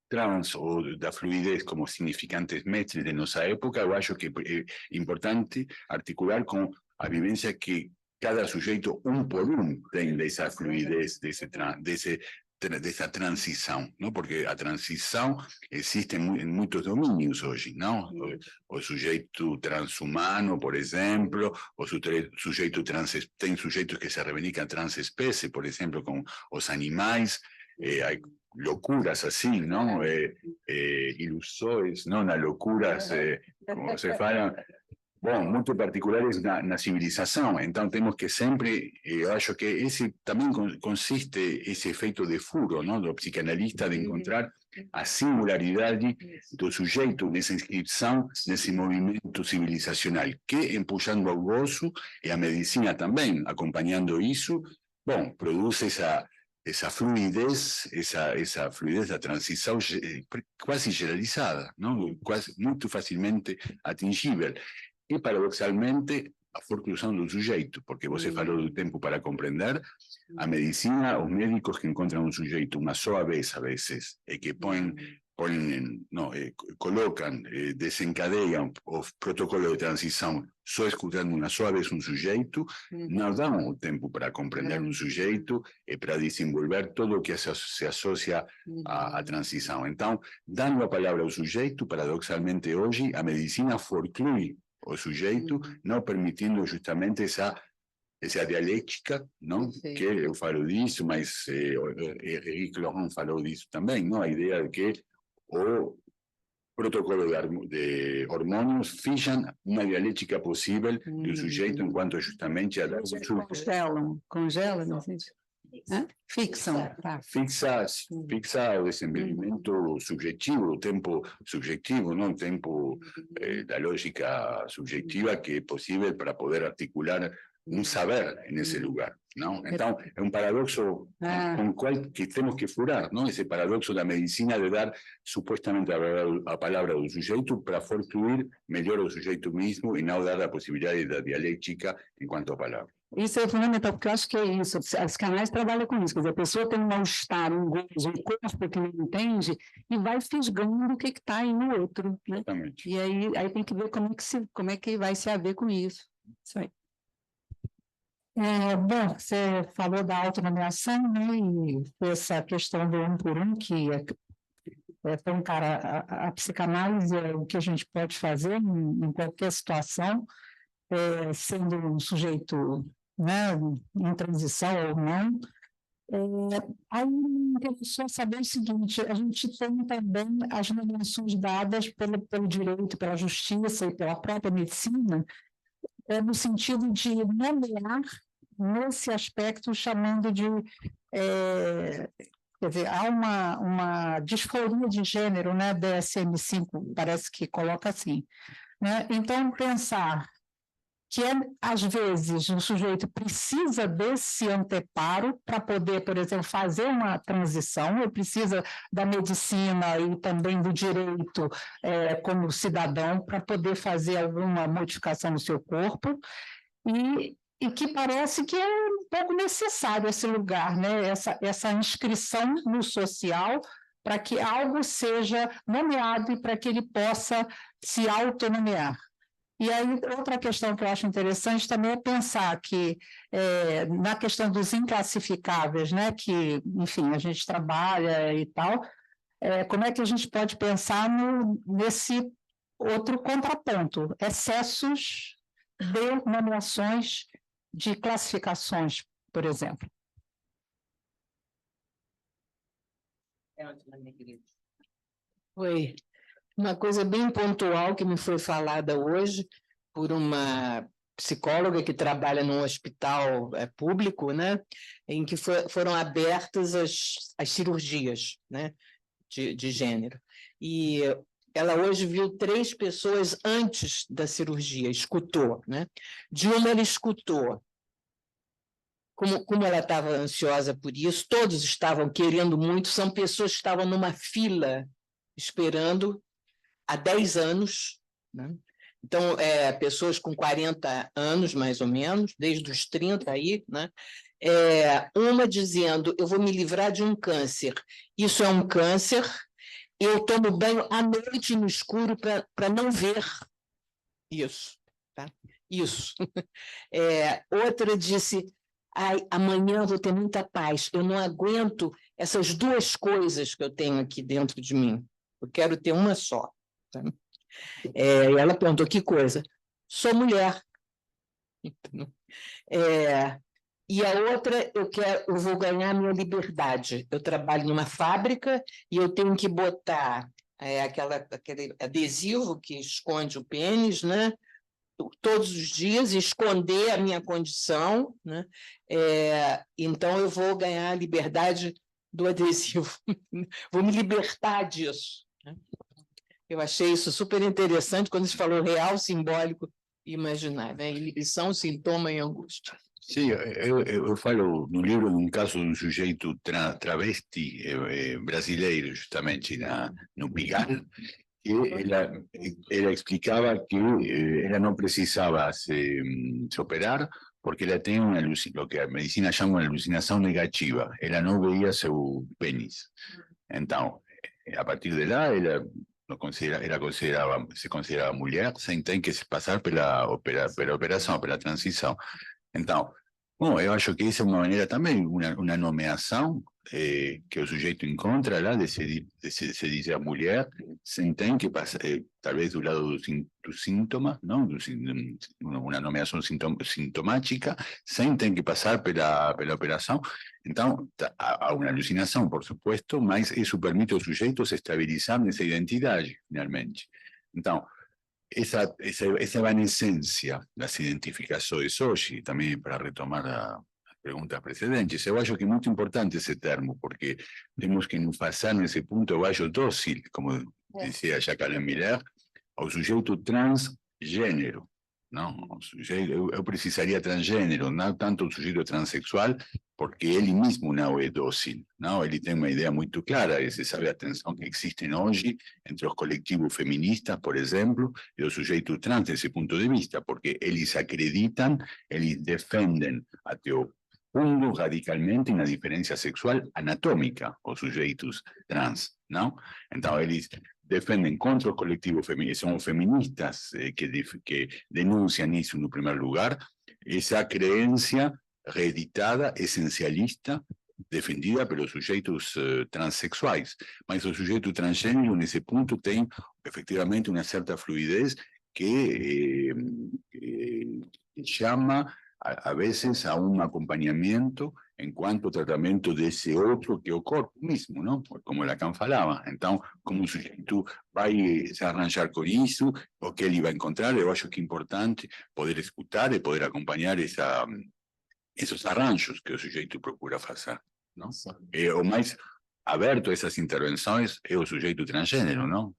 trans ou da fluidez como significantes mestres de nossa época, eu acho que é importante articular com a vivência que cada sujeito, por tem dessa fluidez, desse dessa transição, não? Porque a transição existe em muitos domínios hoje, não? O sujeito transhumano, por exemplo, o sujeito trans, tem sujeitos que se reivindicam transespécie, por exemplo, com os animais, há loucuras assim, não? Ilusões, não? Na loucuras, como se fala, bom, muito particulares na civilização. Então temos que sempre, eu acho que esse também consiste esse efeito de furo, não, do psicanalista, de encontrar a singularidade do sujeito nessa inscrição nesse movimento civilizacional, que empuxando ao gozo e a medicina também acompanhando isso, bom, produz essa fluidez, essa fluidez da transição quase generalizada, não? Quase muito facilmente atingível. E, paradoxalmente, a forclusão do sujeito, porque você falou do tempo para compreender, a medicina, os médicos que encontram um sujeito uma só vez, a vezes, e que colocam, desencadeiam o protocolo de transição só escutando uma só vez um sujeito, não dão o tempo para compreender um sujeito e para desenvolver tudo o que se associa à transição. Então, dando a palavra ao sujeito, paradoxalmente hoje, a medicina forclui o sujeito, não permitindo justamente essa dialética, não? Que eu falo disso, mas Éric Laurent falou disso também, não? A ideia de que o protocolo de hormônios fijam uma dialética possível do sujeito enquanto justamente a Congelam, não sei. Fixam. Tá. Fixa o desenvolvimento subjetivo, o tempo subjetivo, não o tempo da lógica subjetiva que é possível para poder articular um saber nesse lugar, não? Então é um paradoxo com o qual que temos que furar, não? Esse paradoxo da medicina de dar supostamente a palavra do sujeito para forcluir melhor o sujeito mesmo e não dar a possibilidade da dialética enquanto a palavra. Isso é fundamental, porque eu acho que é isso. As canais trabalham com isso. Quer dizer, a pessoa tem um mal-estar, um gozo, um corpo que não entende e vai fisgando o que está aí no outro. Né? Exatamente. E aí tem que ver como é que vai se haver com isso. Isso aí. Bom, você falou da autonomeação, né? E essa questão do um por um, que então, cara, a psicanálise é o que a gente pode fazer em qualquer situação, sendo um sujeito, né, em transição ou não. Aí me interessou saber o seguinte: a gente tem também as nomeações dadas pelo direito, pela justiça e pela própria medicina, no sentido de nomear nesse aspecto, chamando de... quer dizer, há uma disforia de gênero, né? DSM-5 parece que coloca assim. Né? Então, pensar que, às vezes, o sujeito precisa desse anteparo para poder, por exemplo, fazer uma transição, ele precisa da medicina e também do direito como cidadão para poder fazer alguma modificação no seu corpo, e que parece que é um pouco necessário esse lugar, né? Essa inscrição no social para que algo seja nomeado e para que ele possa se autonomear. E aí, outra questão que eu acho interessante também é pensar que, na questão dos inclassificáveis, né, que, enfim, a gente trabalha e tal, como é que a gente pode pensar nesse outro contraponto, excessos de nomeações de classificações, por exemplo. Foi uma coisa bem pontual que me foi falada hoje por uma psicóloga que trabalha num hospital público, né, em que foram abertas as cirurgias, né, de gênero. E ela hoje viu 3 pessoas antes da cirurgia, escutou, né? De uma ela escutou. Como ela estava ansiosa por isso, todos estavam querendo muito, são pessoas que estavam numa fila esperando há 10 anos, né? Então, pessoas com 40 anos, mais ou menos, desde os 30 aí, né? Uma dizendo, eu vou me livrar de um câncer, isso é um câncer, eu tomo banho à noite no escuro para não ver isso. Tá? Isso. Outra disse, ai, amanhã eu vou ter muita paz. Eu não aguento essas duas coisas que eu tenho aqui dentro de mim. Eu quero ter uma só. Tá? E ela perguntou, que coisa? Sou mulher. E a outra, eu vou ganhar minha liberdade. Eu trabalho numa fábrica e eu tenho que botar aquele adesivo que esconde o pênis, né? Todos os dias, esconder a minha condição, né? Então eu vou ganhar a liberdade do adesivo. Vou me libertar disso. Né? Eu achei isso super interessante quando se falou real, simbólico e imaginário, né? Inibição, sintoma e angústia. Sim, eu falo no livro de um caso de um sujeito travesti brasileiro, justamente, no Pigalle, que ela explicava que ela não precisava se operar porque ela tem o que a medicina chama de alucinação negativa, ela não veia seu pênis. Então, a partir de lá, ela se considerava mulher sem ter que se passar pela operação, pela transição. Então, bom, eu acho que essa é uma maneira também, uma nomeação que o sujeito encontra lá de se dizer mulher, sem ter que passar, talvez do lado do síntoma, não? Uma nomeação sintomática, sem ter que passar pela operação. Então, há uma alucinação, por supuesto, mas isso permite ao sujeito se estabilizar nessa identidade, finalmente. Então, essa evanescência das identificações hoje, também para retomar as perguntas precedentes, eu acho que é muito importante esse termo, porque temos que nos passar nesse ponto, eu acho, dócil, como dizia Jacqueline Miller, ao sujeito transgênero. Não, eu precisaria transgênero, não tanto o sujeito transexual, porque ele mesmo não é dócil, não? Ele tem uma ideia muito clara, e se sabe a tensão que existe hoje entre os coletivos feministas, por exemplo, e o sujeito trans desse ponto de vista, porque eles acreditam, eles defendem até o fundo radicalmente na diferença sexual anatômica, os sujeitos trans, não? Então, eles defendem contra o coletivo feminista, são feministas que denunciam isso no primeiro lugar, essa crença reeditada, essencialista, defendida pelos sujeitos transexuais. Mas o sujeito transgênero, nesse ponto, tem efetivamente uma certa fluidez que chama, a vezes, a um acompanhamento enquanto tratamento desse outro que é o corpo mesmo, não? Como Lacan falava. Então, como o sujeito vai se arranjar com isso, o que ele vai encontrar, eu acho que é importante poder escutar e poder acompanhar esses arranjos que o sujeito procura fazer, não? O mais aberto a essas intervenções é o sujeito transgênero, não?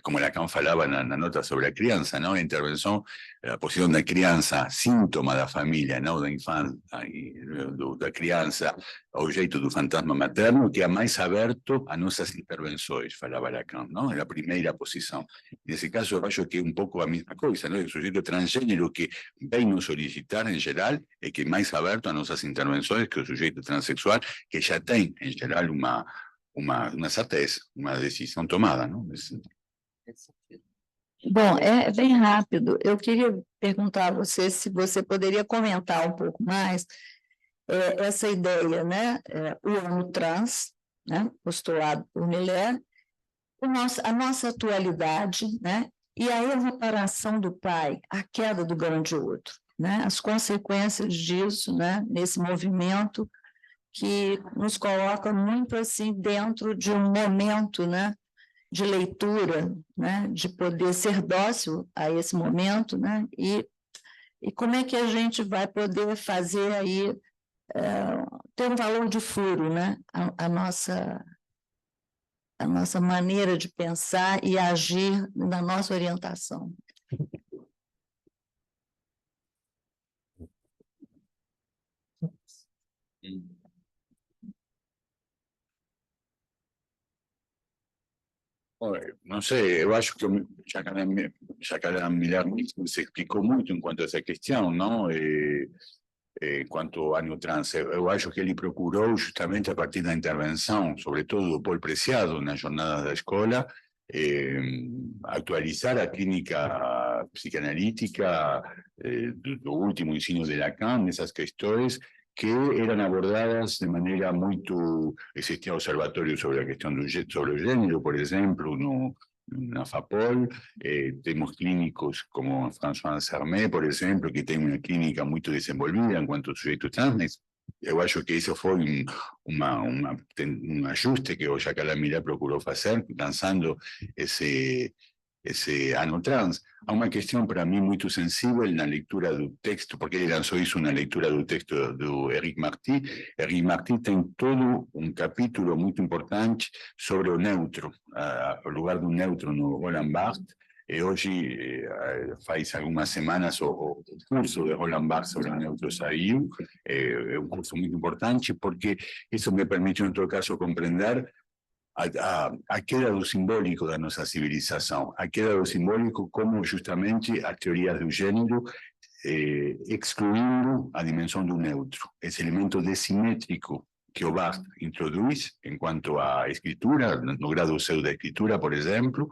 Como Lacan falava na nota sobre a criança, não? A intervenção, a posição da criança, síntoma da família, não? Da infância, da criança, ao jeito do fantasma materno, que é mais aberto a nossas intervenções, falava Lacan, não? É a primeira posição. Nesse caso, eu acho que é um pouco a mesma coisa, não? O sujeito transgênero que vem nos solicitar, em geral, é que é mais aberto a nossas intervenções que o sujeito transexual, que já tem, em geral, uma certeza, uma decisão tomada, não? Bom, é bem rápido. Eu queria perguntar a você se você poderia comentar um pouco mais essa ideia, né? O homem trans, né? Postulado por Miller, a nossa atualidade, né? E a reparação do pai, a queda do grande outro, né? As consequências disso, né? Nesse movimento que nos coloca muito assim dentro de um momento, né, de leitura, né, de poder ser dócil a esse momento, né, e como é que a gente vai poder fazer aí ter um valor de furo, né, a nossa maneira de pensar e agir na nossa orientação. Não sei, eu acho que Jacqueline Miller se explicou muito enquanto a essa questão, não? Quanto ao ano trans, eu acho que ele procurou justamente a partir da intervenção, sobretudo do Paul Preciado, na jornada da escola, actualizar a clínica psicanalítica do último ensino de Lacan nessas questões que eran abordadas de manera muito... Existía observatorio sobre la cuestión sobre el género, por ejemplo, na FAPOL, temos clínicos como François Sarmé, por exemplo, que tem uma clínica muito desenvolvida enquanto sujeito trans, mas eu acho que isso foi um ajuste que o Jacques Millet procurou fazer, lançando esse ano trans. Há uma questão para mim muito sensível na leitura do texto, porque ele lançou isso na leitura do texto do Éric Marty. Éric Marty tem todo um capítulo muito importante sobre o neutro, o lugar do neutro no Roland Barthes. E hoje, faz algumas semanas, o curso de Roland Barthes sobre o neutro saiu. É um curso muito importante, porque isso me permite, em todo caso, compreender a queda do simbólico da nossa civilização, a queda do simbólico como justamente as teorias do gênero, excluindo a dimensão do neutro, esse elemento desimétrico que o Barthes introduz enquanto à escritura, no grado seu da escritura, por exemplo,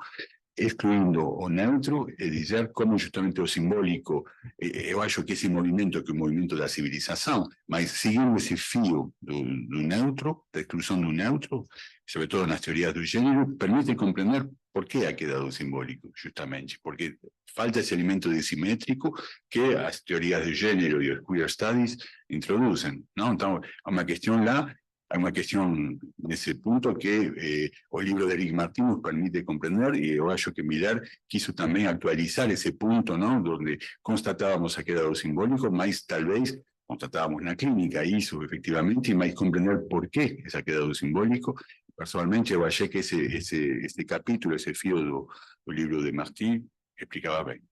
excluindo o neutro e dizer como justamente o simbólico, eu acho que esse movimento, que é o movimento da civilização, mas seguindo esse fio do neutro, da exclusão do neutro, sobre todo nas teorias do gênero, permite compreender por que a queda do simbólico, justamente, porque falta esse elemento desimétrico que as teorias do gênero e os queer studies introduzem, não? Então, há uma questão lá. Hay una cuestión en ese punto que el libro de Éric Marty nos permite comprender, y yo creo que Millet quiso también actualizar ese punto, ¿no? Donde constatábamos a queda do simbólico, mas tal vez constatábamos na clínica isso, efectivamente, mas comprender por qué esa queda do simbólico. Personalmente, yo achei que ese capítulo, ese fio do libro de Marty, explicaba bien.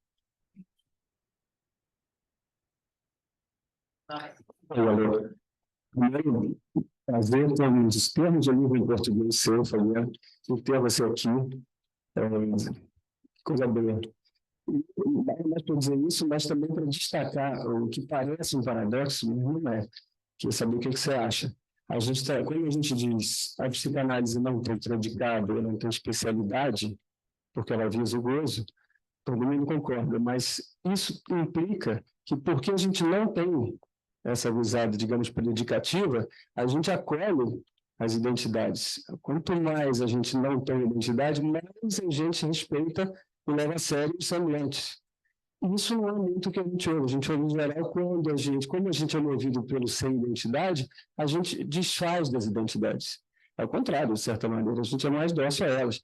Valeu. Primeiro, prazer ter os termos do livro em português seu, Fabiano, e ter você aqui. Coisa boa. Não é para dizer isso, mas também para destacar o que parece um paradoxo, mas não é. Queria saber o que você acha. Quando a gente diz a psicanálise não tem predicado, não tem especialidade, porque ela visa o gozo, todo mundo concorda, mas isso implica que porque a gente não tem essa visada, digamos, predicativa, a gente acolhe as identidades. Quanto mais a gente não tem identidade, mais a gente respeita e leva a sério os semblantes. Isso não é muito o que a gente ouve. A gente ouve, em geral, como a gente é movido pelo sem identidade, a gente desfaz das identidades. Ao contrário, de certa maneira, a gente é mais dócil a elas.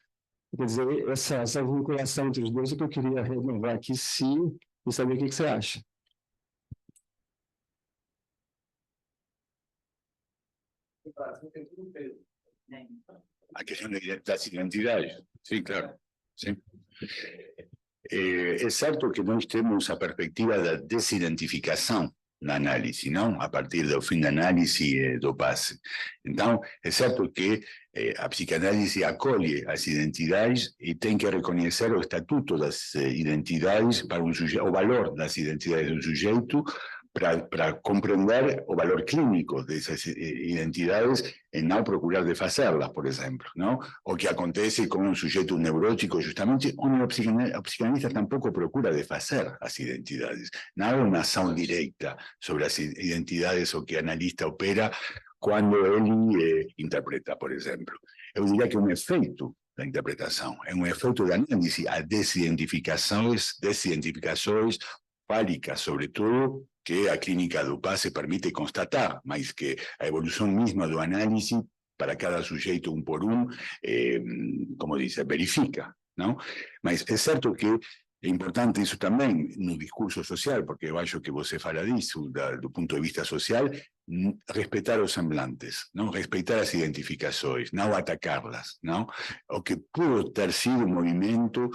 Quer dizer, essa vinculação entre os dois é que eu queria renovar aqui, sim, e saber o que você acha. A questão das identidades, sim, claro. Sim. É certo que nós temos a perspectiva da desidentificação na análise, não? A partir do fim da análise e do passe. Então, é certo que a psicanálise acolhe as identidades e tem que reconhecer o estatuto das identidades para um sujeito, o valor das identidades do sujeito, para compreender o valor clínico dessas identidades e não procurar desfazê-las, por exemplo, não? O que acontece com um sujeito neurótico, justamente, onde o psicanalista tampouco procura desfazer as identidades. Não há uma ação direta sobre as identidades o que o analista opera quando ele interpreta, por exemplo. Eu diria que é um efeito da interpretação, é um efeito da análise, a desidentificações fálicas, sobretudo, que a clínica do passe permite constatar, mas que a evolução mesma do análise, para cada sujeito por como dice, verifica, não? Mas é certo que é importante isso também no discurso social, porque eu acho que você fala disso, do ponto de vista social, respeitar os semblantes, não? Respeitar as identificações, não atacá-las, não? O que pudo ter sido um movimento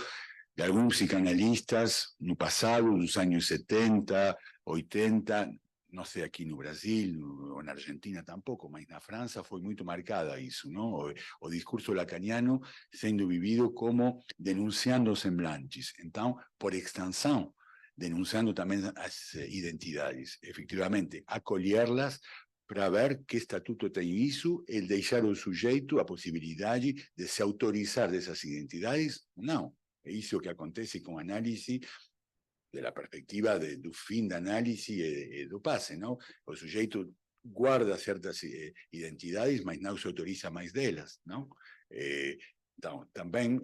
de alguns psicanalistas no passado, nos anos 70, 80, não sei aqui no Brasil, ou na Argentina tampouco, mas na França foi muito marcada isso, não? O discurso lacaniano sendo vivido como denunciando os semblantes. Então, por extensão, denunciando também as identidades. Efectivamente, acolherlas para ver que estatuto tem isso, e deixar ao sujeito a possibilidade de se autorizar dessas identidades, não. É isso que acontece com a análise da perspectiva do fim da análise e do passe, não? O sujeito guarda certas identidades, mas não se autoriza mais delas, não? Então, também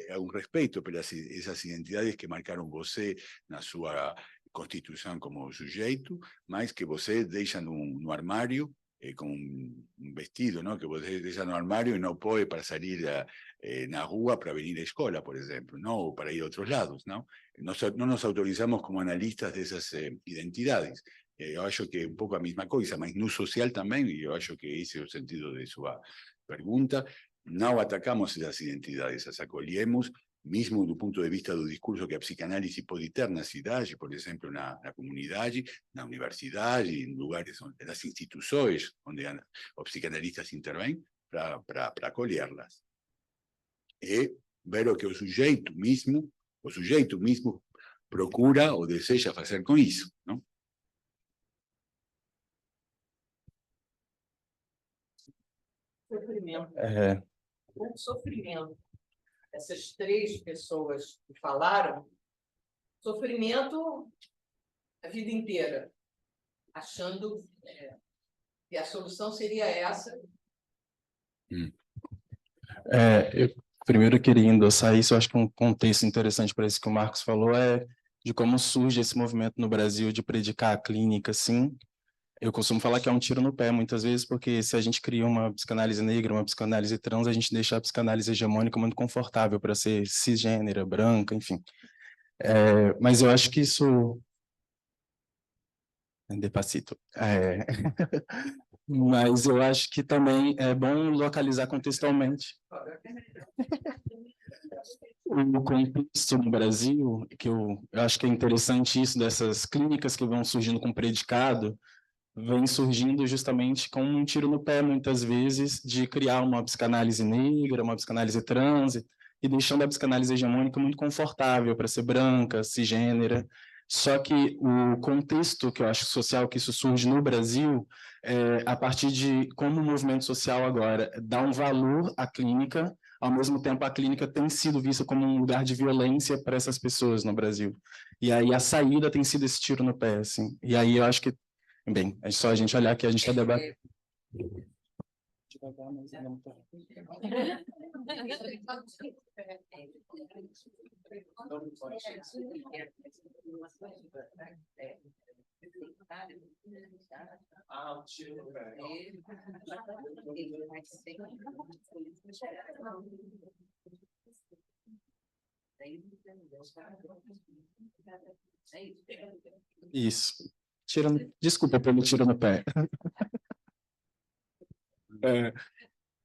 é um respeito pelas essas identidades que marcaram você na sua constituição como sujeito, mas que você deixa no armário, com um vestido, não? Que você deixa no armário e não pode para sair na rua para vir à escola, por exemplo, não? Ou para ir a outros lados, não? Não nos autorizamos como analistas dessas identidades. Eu acho que é um pouco a mesma coisa, mas no social também, e eu acho que esse é o sentido de sua pergunta, não atacamos essas identidades, as acolhemos, mesmo do ponto de vista do discurso que a psicanálise pode ter na cidade, por exemplo, na comunidade, na universidade, em lugares, nas instituições onde os psicanalistas intervêm, para acolhê-las. E ver o que o sujeito mesmo procura ou deseja fazer com isso, não? Sofrimento. O sofrimento. Essas três pessoas que falaram, sofrimento a vida inteira, achando que a solução seria essa. Eu primeiro queria endossar isso, eu acho que um contexto interessante para isso que o Marcos falou é de como surge esse movimento no Brasil de predicar a clínica, sim. Eu costumo falar que é um tiro no pé, muitas vezes, porque se a gente cria uma psicanálise negra, uma psicanálise trans, a gente deixa a psicanálise hegemônica muito confortável para ser cisgênera, branca, enfim. Mas eu acho que isso... Despacito. Mas eu acho que também é bom localizar contextualmente. O contexto no Brasil, que eu acho que é interessante isso, dessas clínicas que vão surgindo com predicado, vem surgindo justamente com um tiro no pé, muitas vezes, de criar uma psicanálise negra, uma psicanálise trans, e deixando a psicanálise hegemônica muito confortável para ser branca, cisgênera. Só que o contexto que eu acho social que isso surge no Brasil, a partir de como o movimento social agora dá um valor à clínica, ao mesmo tempo a clínica tem sido vista como um lugar de violência para essas pessoas no Brasil. E aí a saída tem sido esse tiro no pé, assim. E aí eu acho que bem, é só a gente olhar que a gente está debatendo. Isso. Desculpa pelo tiro no pé.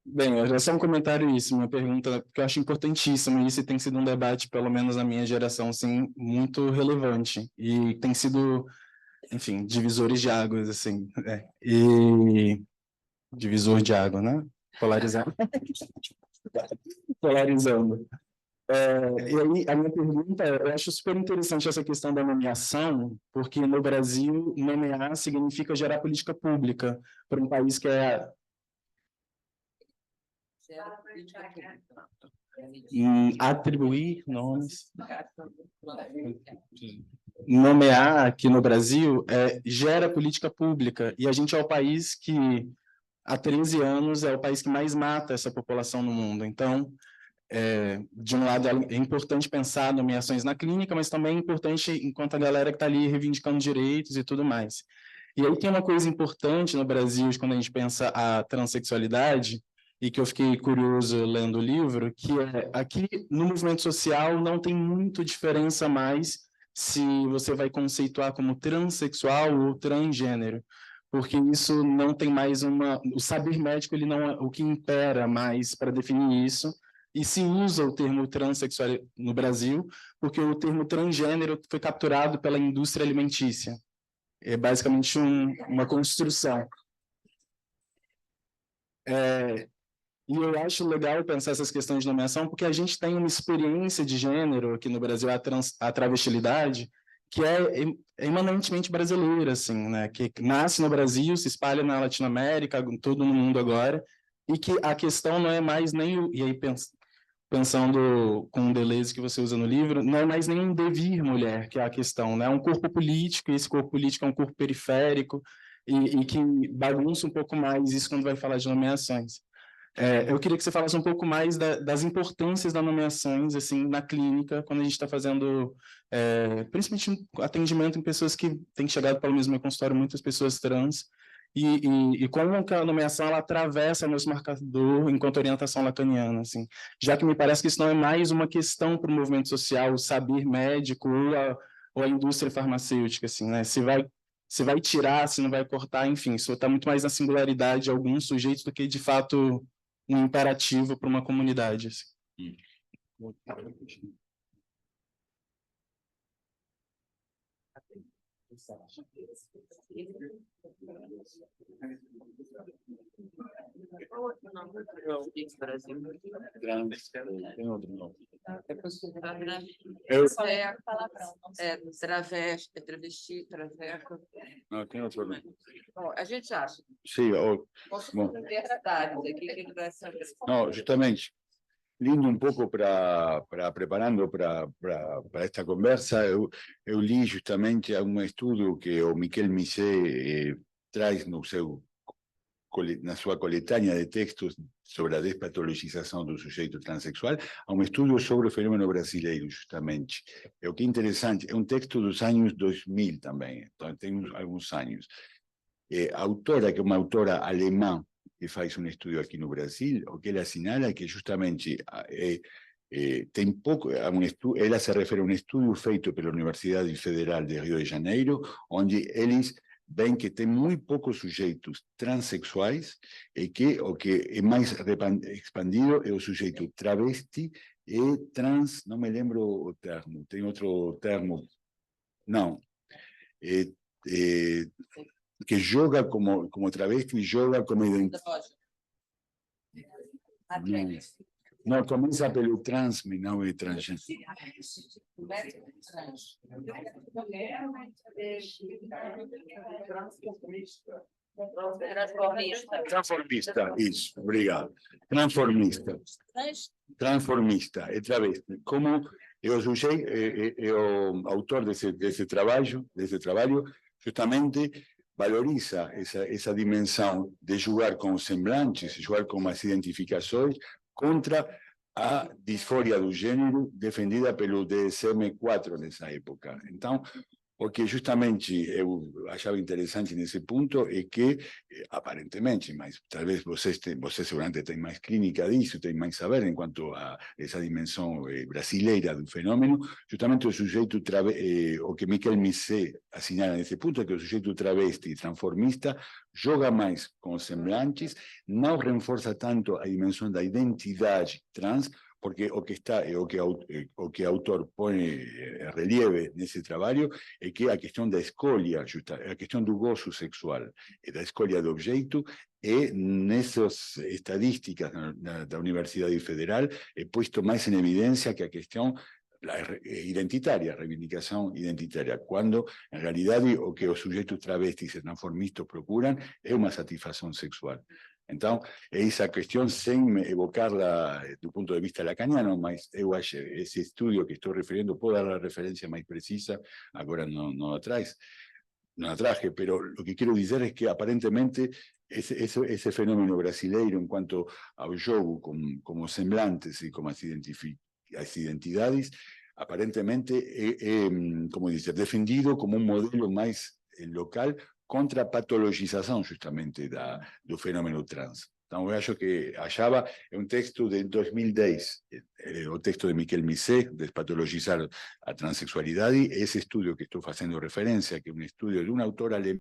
Bem, é só um comentário isso, uma pergunta que eu acho importantíssima, e isso tem sido um debate, pelo menos na minha geração, assim, muito relevante, e tem sido, enfim, divisores de águas, assim, e divisor de água, né? Polarizando. Polarizando. E aí, a minha pergunta, eu acho super interessante essa questão da nomeação, porque no Brasil, nomear significa gerar política pública para um país que é... atribuir nomes... Nomear aqui no Brasil gera política pública, e a gente é o país que, há 13 anos, é o país que mais mata essa população no mundo. Então, de um lado, é importante pensar nomeações na clínica, mas também é importante enquanto a galera que está ali reivindicando direitos e tudo mais. E aí tem uma coisa importante no Brasil, quando a gente pensa a transexualidade, e que eu fiquei curioso lendo o livro, que aqui no movimento social não tem muito diferença mais se você vai conceituar como transexual ou transgênero, porque isso não tem mais o saber médico, ele não é o que impera mais para definir isso, e se usa o termo transexual no Brasil, porque o termo transgênero foi capturado pela indústria alimentícia. É basicamente uma construção. E eu acho legal pensar essas questões de nomeação, porque a gente tem uma experiência de gênero aqui no Brasil, a travestilidade, que é eminentemente brasileira, assim, né? Que nasce no Brasil, se espalha na Latinoamérica, todo mundo agora, e que a questão não é mais nem... E aí, pensando com o Deleuze que você usa no livro, não é mais nenhum devir mulher que é a questão, né? É um corpo político, e esse corpo político é um corpo periférico, e que bagunça um pouco mais isso quando vai falar de nomeações. Eu queria que você falasse um pouco mais das importâncias das nomeações assim, na clínica, quando a gente está fazendo, principalmente atendimento em pessoas que têm chegado pelo mesmo consultório, muitas pessoas trans, e como que a nomeação ela atravessa nosso marcador enquanto orientação lacaniana, assim, já que me parece que isso não é mais uma questão para o movimento social, o saber médico ou a indústria farmacêutica, assim, né? Se vai tirar, se não vai cortar, enfim, isso está muito mais na singularidade de alguns sujeitos do que, de fato, um imperativo para uma comunidade. Assim. Travesti, traveco. Não, tem outro nome. Bom, a gente acha. Sim, Bom, verdades aqui que ele vai saber. não, justamente, lindo um pouco para preparando para esta conversa, eu li justamente um estudo que o Miquel Missé traz no seu na sua coletânea de textos sobre a despatologização do sujeito transexual, a um estudo sobre o fenômeno brasileiro, justamente. O que é interessante, é um texto dos anos 2000 também, então tem alguns anos. A autora, que é uma autora alemã, que faz um estudo aqui no Brasil, o que ela assinala é que justamente tem pouco, ela se refere a um estudo feito pela Universidade Federal de Rio de Janeiro, onde eles veem que tem muito poucos sujeitos transexuais e que o que é mais expandido é o sujeito travesti e trans, não me lembro o termo, tem outro termo, não, que joga como travesti e joga como identidade. Não, começa pelo trans, mas não é transgênero. Transformista, isso, obrigado. Transformista, é travesti. Como eu sujeito, o autor desse trabalho, justamente valoriza essa dimensão de jogar com os semblantes, jogar com as identificações contra a disforia do gênero defendida pelo DSM-4 nessa época. Então, o que justamente eu achava interessante nesse ponto é que, aparentemente, mas talvez você seguramente tem mais clínica disso, tem mais saber em quanto a essa dimensão brasileira do fenômeno, justamente o sujeito, o que Miquel Missé assinala nesse ponto é que o sujeito travesti transformista joga mais com os semblantes, não reforça tanto a dimensão da identidade trans, porque o que o autor põe relieve nesse trabalho é que a questão da escolha, a questão do gozo sexual e da escolha do objeto nessas estadísticas da Universidade Federal é posto mais em evidência que a questão identitária, reivindicação identitária, quando, em realidade, o que os sujeitos travestis e transformistas procuram é uma satisfação sexual. Então, essa questão, sem evocar-la do ponto de vista lacaniano, mas eu acho esse estudo que estou referindo, pode dar a referência mais precisa, agora não a traje, pero o que quero dizer é que, aparentemente, esse fenômeno brasileiro, em quanto ao jogo como semblantes e como as identidades, aparentemente como dizer, defendido como um modelo mais local contra a patologização, justamente, do fenômeno trans. Então, eu acho que achava um texto de 2010, o texto de Miquel Missé, Despatologizar a Transexualidade, esse estudo que estou fazendo referência, que é um estudo de uma autora alemã,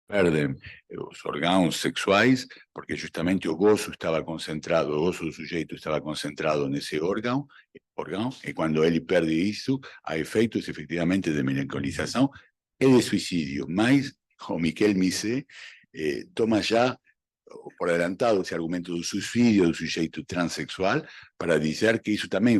perdem os órgãos sexuais, porque justamente o gozo estava concentrado, o gozo do sujeito estava concentrado nesse órgão, e quando ele perde isso, há efeitos efetivamente de melancolização e de suicídio. Mas o Miquel Missé toma já por adelantado esse argumento do suicídio do sujeito transexual para dizer que isso também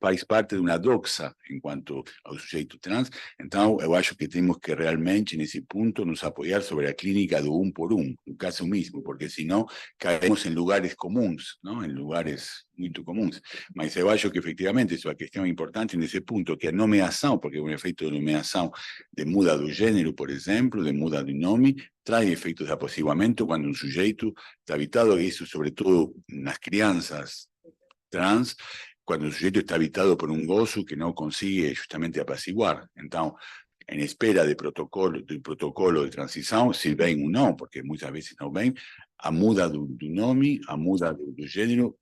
faz parte de uma doxa enquanto ao sujeito trans. Então, eu acho que temos que realmente, nesse ponto, nos apoiar sobre a clínica do por do caso mesmo, porque senão caemos em lugares comuns, não? Em lugares muito comuns. Mas eu acho que, efetivamente, isso é uma questão importante nesse ponto, que a nomeação, porque o efeito de nomeação de muda do gênero, por exemplo, de muda do nome, traz efeitos de apaciguamento quando um sujeito está habitado, e isso, sobretudo, nas crianças trans, quando o sujeito está habitado por um gozo que não consegue justamente apaciguar. Então, em espera do protocolo de transição, se vem ou não, porque muitas vezes não vem, a muda do nome, a muda do gênero,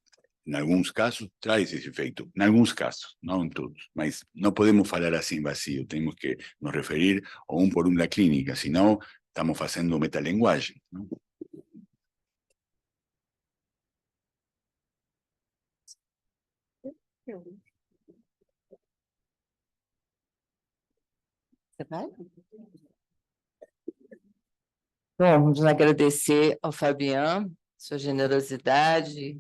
em alguns casos, traz esse efeito. Em alguns casos, não em todos. Mas não podemos falar assim vazio, temos que nos referir ao por da clínica, senão estamos fazendo metalinguagem. Não? Você vai? Bom, vamos agradecer ao Fabian, sua generosidade,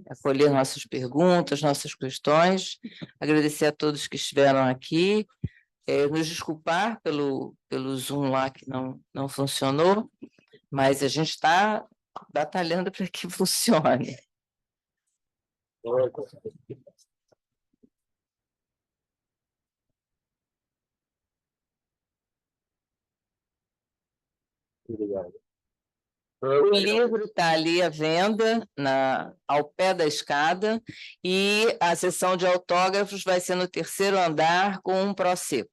acolher nossas perguntas, nossas questões, agradecer a todos que estiveram aqui, nos desculpar pelo Zoom lá que não funcionou, mas a gente está batalhando para que funcione. O livro está ali à venda, ao pé da escada, e a sessão de autógrafos vai ser no 3º andar com um Prosecco.